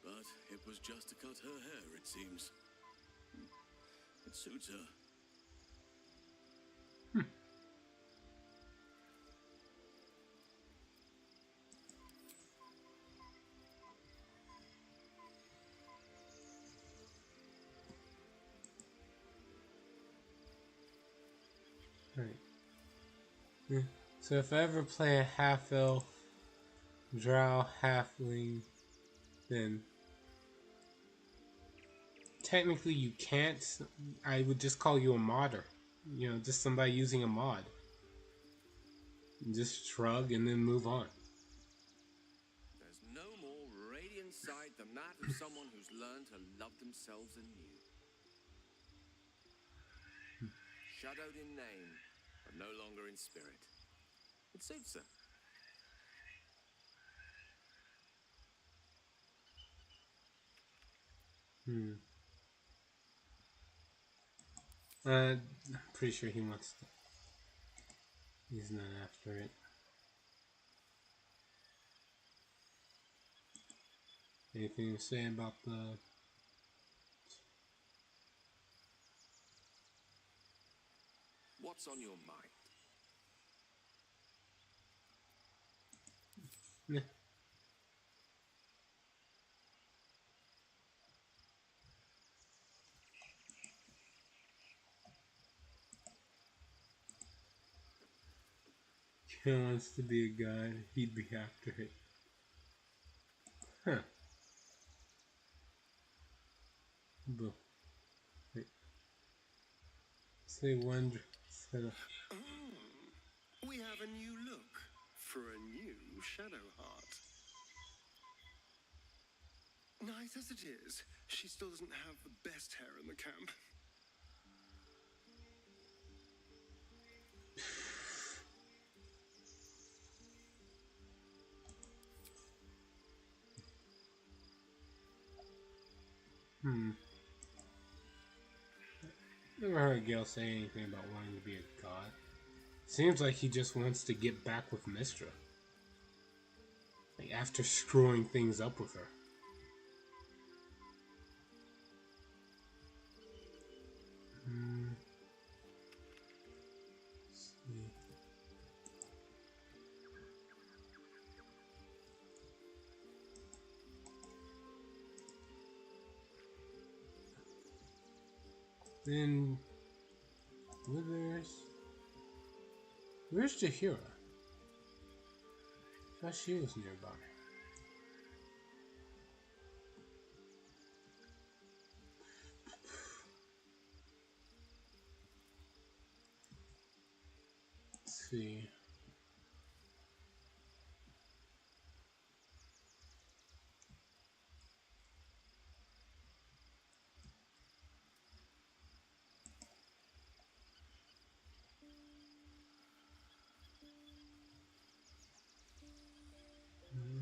but it was just to cut her hair, it seems. It suits her. Right. Yeah. So if I ever play a half-elf, drow, halfling, then technically you can't. I would just call you a modder. You know, just somebody using a mod. Just shrug and then move on. There's no more radiant sight than that of someone who's learned to love themselves anew. Shadowed in name, but no longer in spirit. It suits her. I'm pretty sure he wants to. He's not after it. Anything to say about the... What's on your mind? Nah. He wants to be a god, he'd be after it. Huh. But, wait. Say wonder. We have a new look for a new Shadowheart. Nice as it is, she still doesn't have the best hair in the camp. Never heard Gale say anything about wanting to be a god. Seems like he just wants to get back with Mystra. Like after screwing things up with her. Let's see. Then where's Jaheira? I thought she was nearby. Let's see.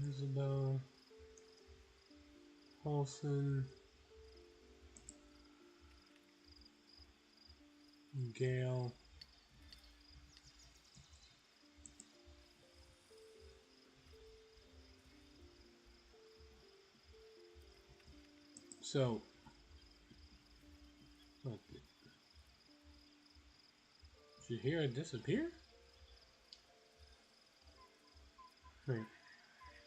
Isabel, Paulson, Gale. So, what did you hear it disappear? Right.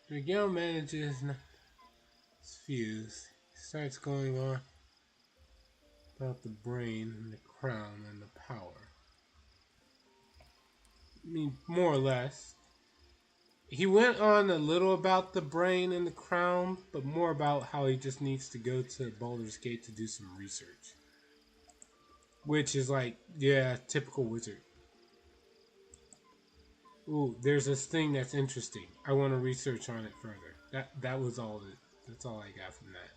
Miguel manages not his fuse. He starts going on about the brain and the crown and the power. I mean, more or less. He went on a little about the brain and the crown, but more about how he just needs to go to Baldur's Gate to do some research. Which is like, yeah, typical wizard. Ooh, there's this thing that's interesting. I want to research on it further. That was all. That's all I got from that.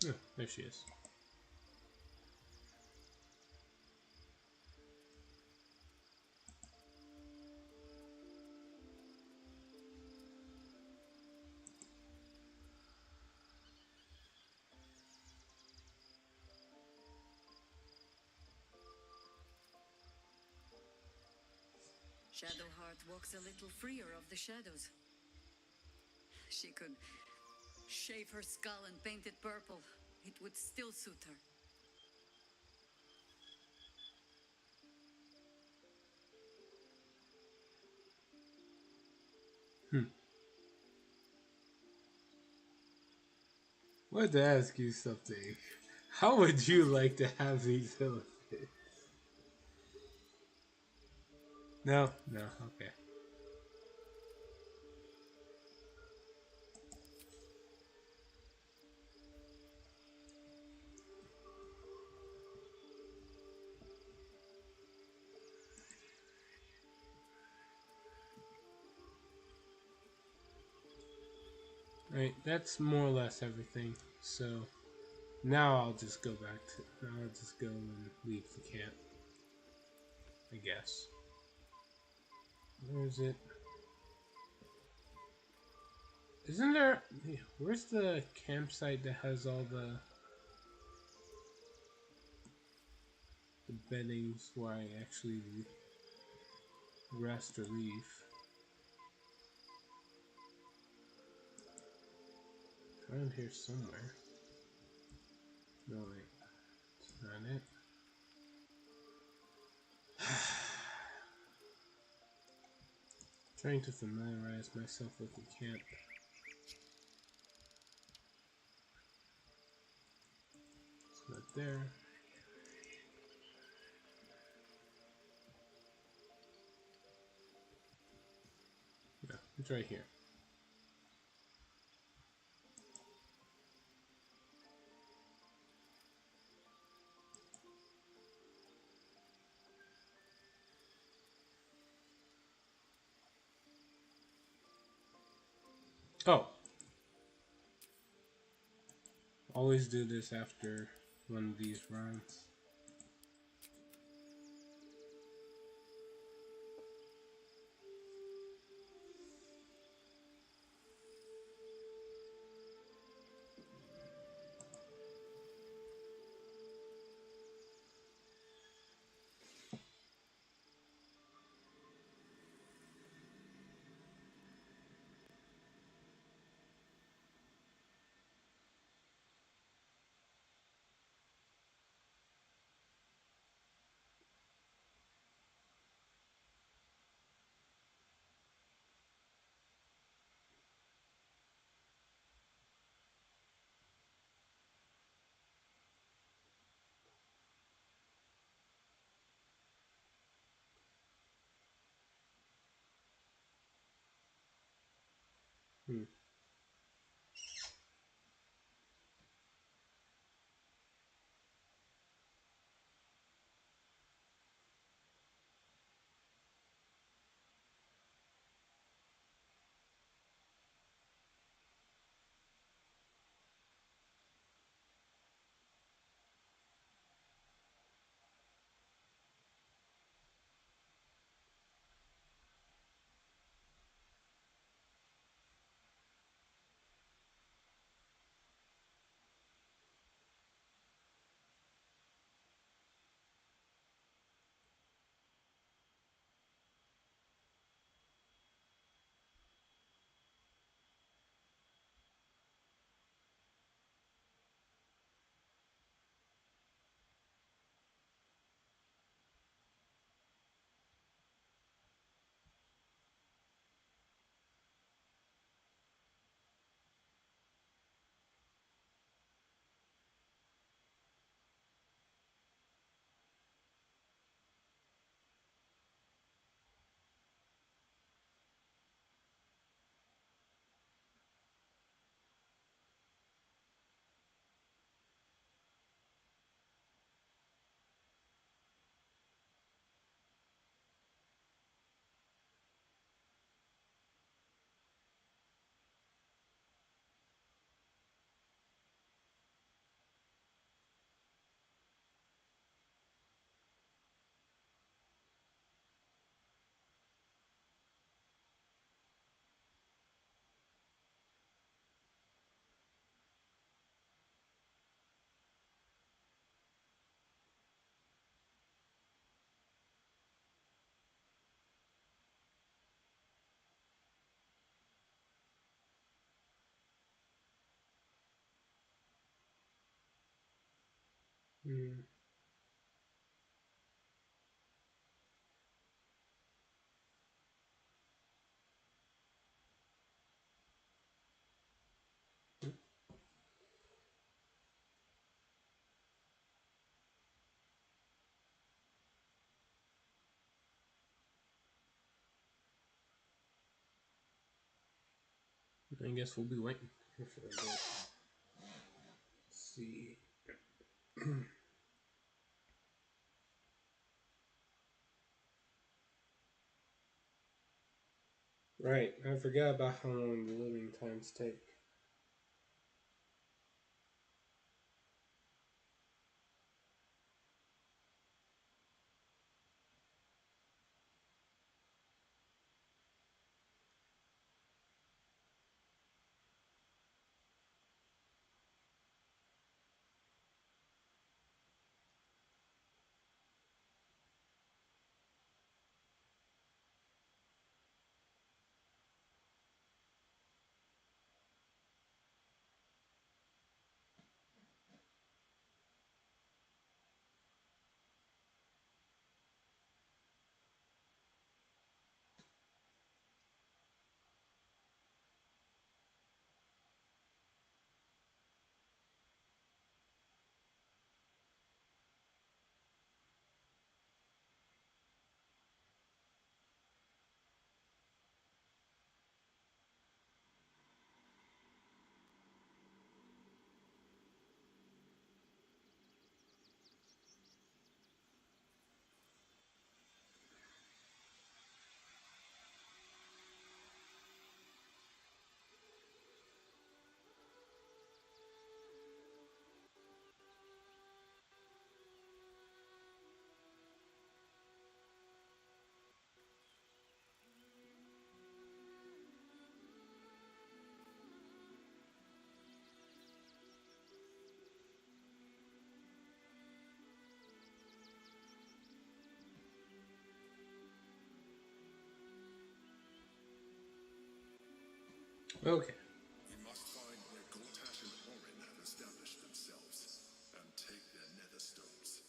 Oh, there she is. Shadowheart walks a little freer of the shadows. She could shave her skull and paint it purple. It would still suit her. I wanted to ask you something. How would you like to have these elephants? No, okay. Right, that's more or less everything. So now I'll just go and leave the camp. I guess. Where is it? Isn't there? Where's the campsite that has all the beddings where I actually rest or leave? Around here somewhere. No, wait. It's not it. Trying to familiarize myself with the camp. It's not there. No, it's right here. Oh. Always do this after one of these runs. Hmm. Hmm. I guess we'll be waiting here for a bit. Let's see. Right, I forgot about how long the loading times take. Okay. We must find where Gortash and Orin have established themselves and take their nether stones.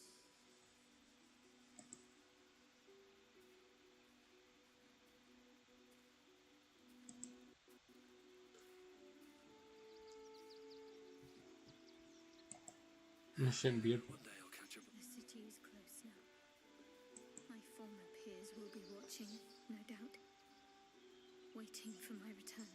Mission beautiful. One day I'll catch up. The city is close now. My former peers will be watching, no doubt, waiting for my return.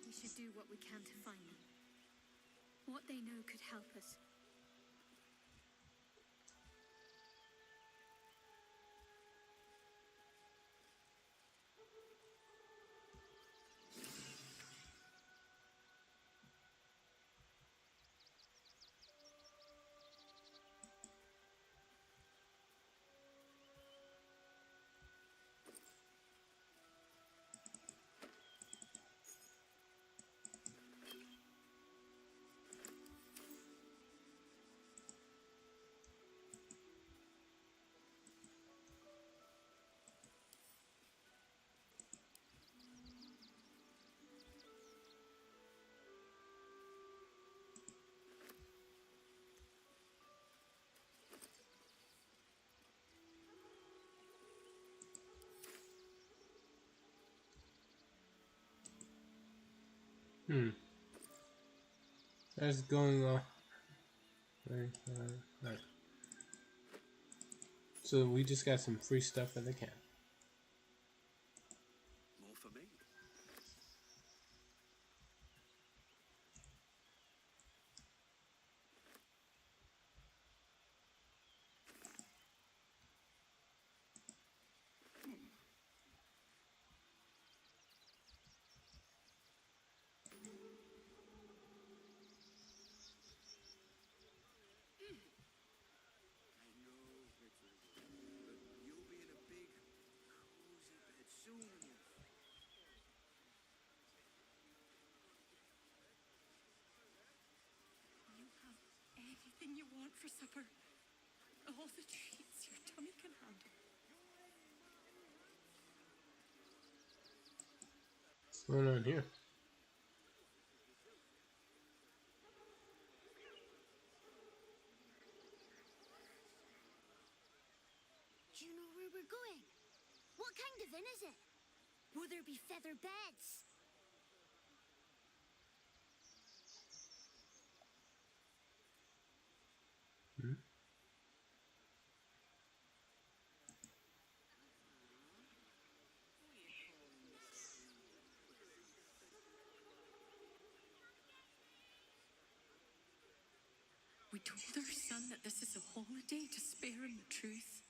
We should do what we can to find them. What they know could help us. That's going on. Right. So we just got some free stuff in the camp. More for me. I know, Richard, but you'll be in a big, cozy bed soon enough. You have anything you want for supper. All the treats your tummy can handle. What's going on here? Do you know where we're going? What kind of inn is it? Will there be feather beds? We told our son that this is a holiday to spare him the truth.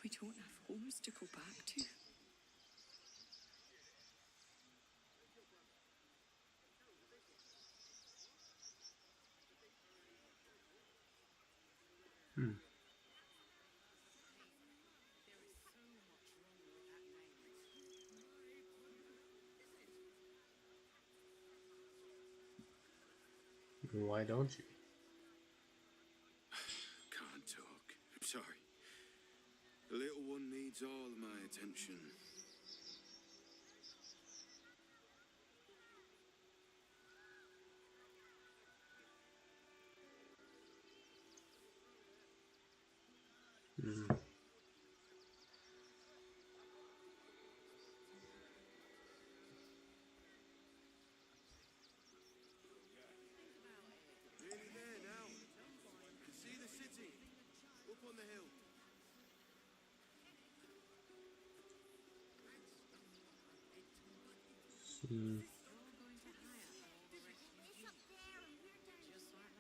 We don't have homes to go back to. Why don't you? Can't talk. I'm sorry. The little one needs all of my attention. Nearly there now. You can see the city up on the hill. It's up there and we're down here.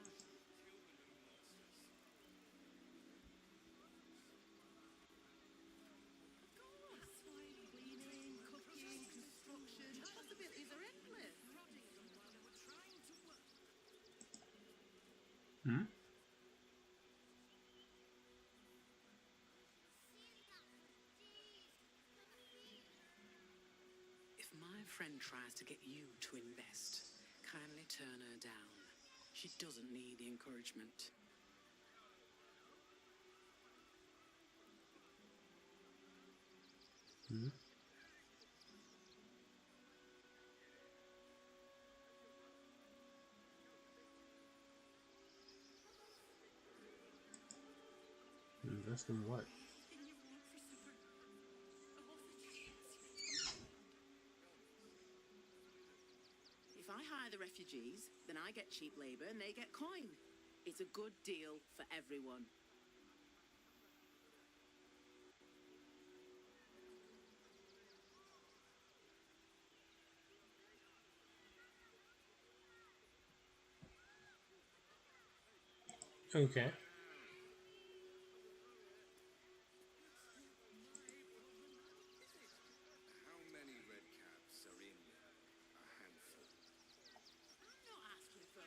Cleaning, cooking, construction, possibilities are endless. friend tries to get you to invest, kindly turn her down. She doesn't need the encouragement. Invest in what? If I hire the refugees, then I get cheap labor and they get coin. It's a good deal for everyone. Okay. How many red caps are in a handful? I'm not asking for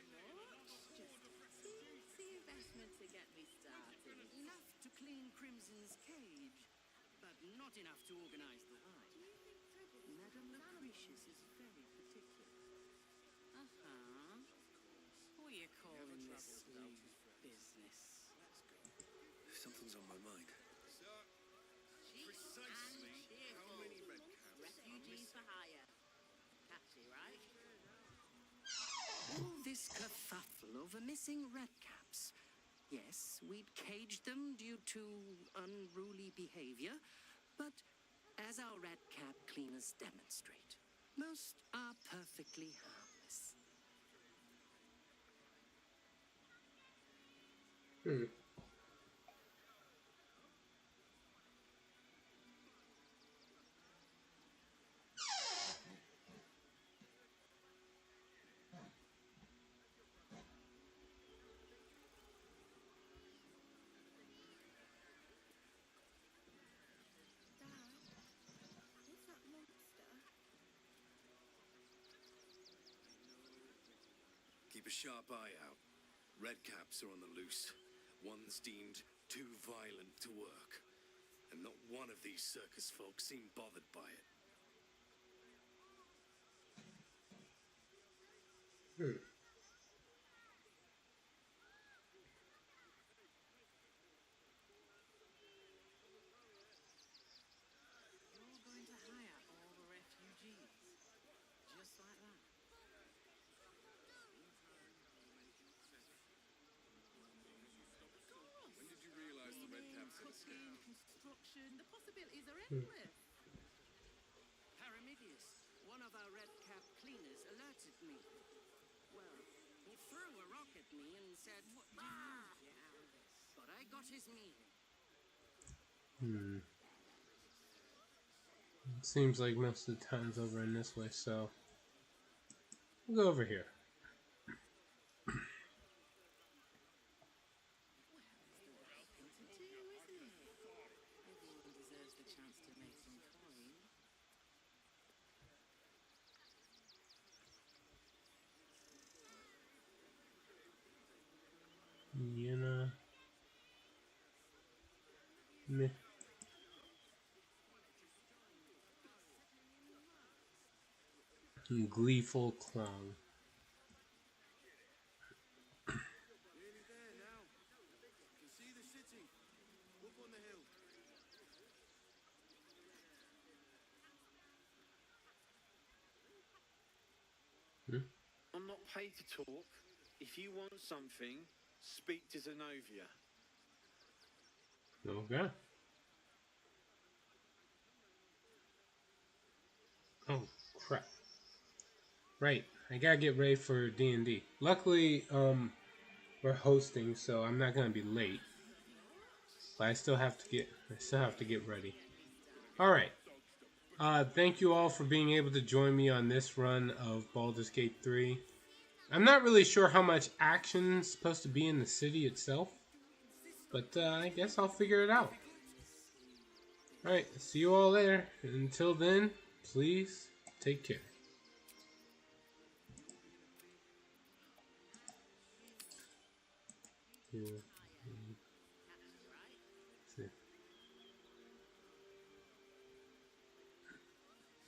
much. Just the investment to get me started. Enough to clean Crimson's cage, but not enough to organize the hide. Madame Lucretius is very particular. Uh-huh. What are you calling this new business? Something's on my mind. Precisely how many red caps Refugees for hire. Catchy, right? All this kerfuffle over missing redcaps. Yes, we'd caged them due to unruly behavior, but as our redcap cleaners demonstrate, most are perfectly harmless. What's that monster? Keep a sharp eye out. Red caps are on the loose. One's deemed too violent to work. And not one of these circus folk seem bothered by it. You're going to hire all the refugees. Just like that. When did you realize the red caps had escaped? Construction, the possibilities are endless. Paramidius, one of our redcap cleaners, alerted me. Well, he threw a rock at me and said, "What do you get out of this?" But I got his meaning. It seems like most of the town's over in this way, so we'll go over here. To do, isn't it? Everyone deserves the chance to make some coin. Yena. Meh. Gleeful clown. Nearly there now. Can see the city. Up on the hill. I'm not paid to talk. If you want something, speak to Zenobia. Okay. Oh, crap. Right, I gotta get ready for D&D. Luckily, we're hosting, so I'm not gonna be late. But I still have to get ready. Alright. Thank you all for being able to join me on this run of Baldur's Gate 3. I'm not really sure how much action's supposed to be in the city itself, but I guess I'll figure it out. Alright, see you all later. Until then, please take care. Yeah.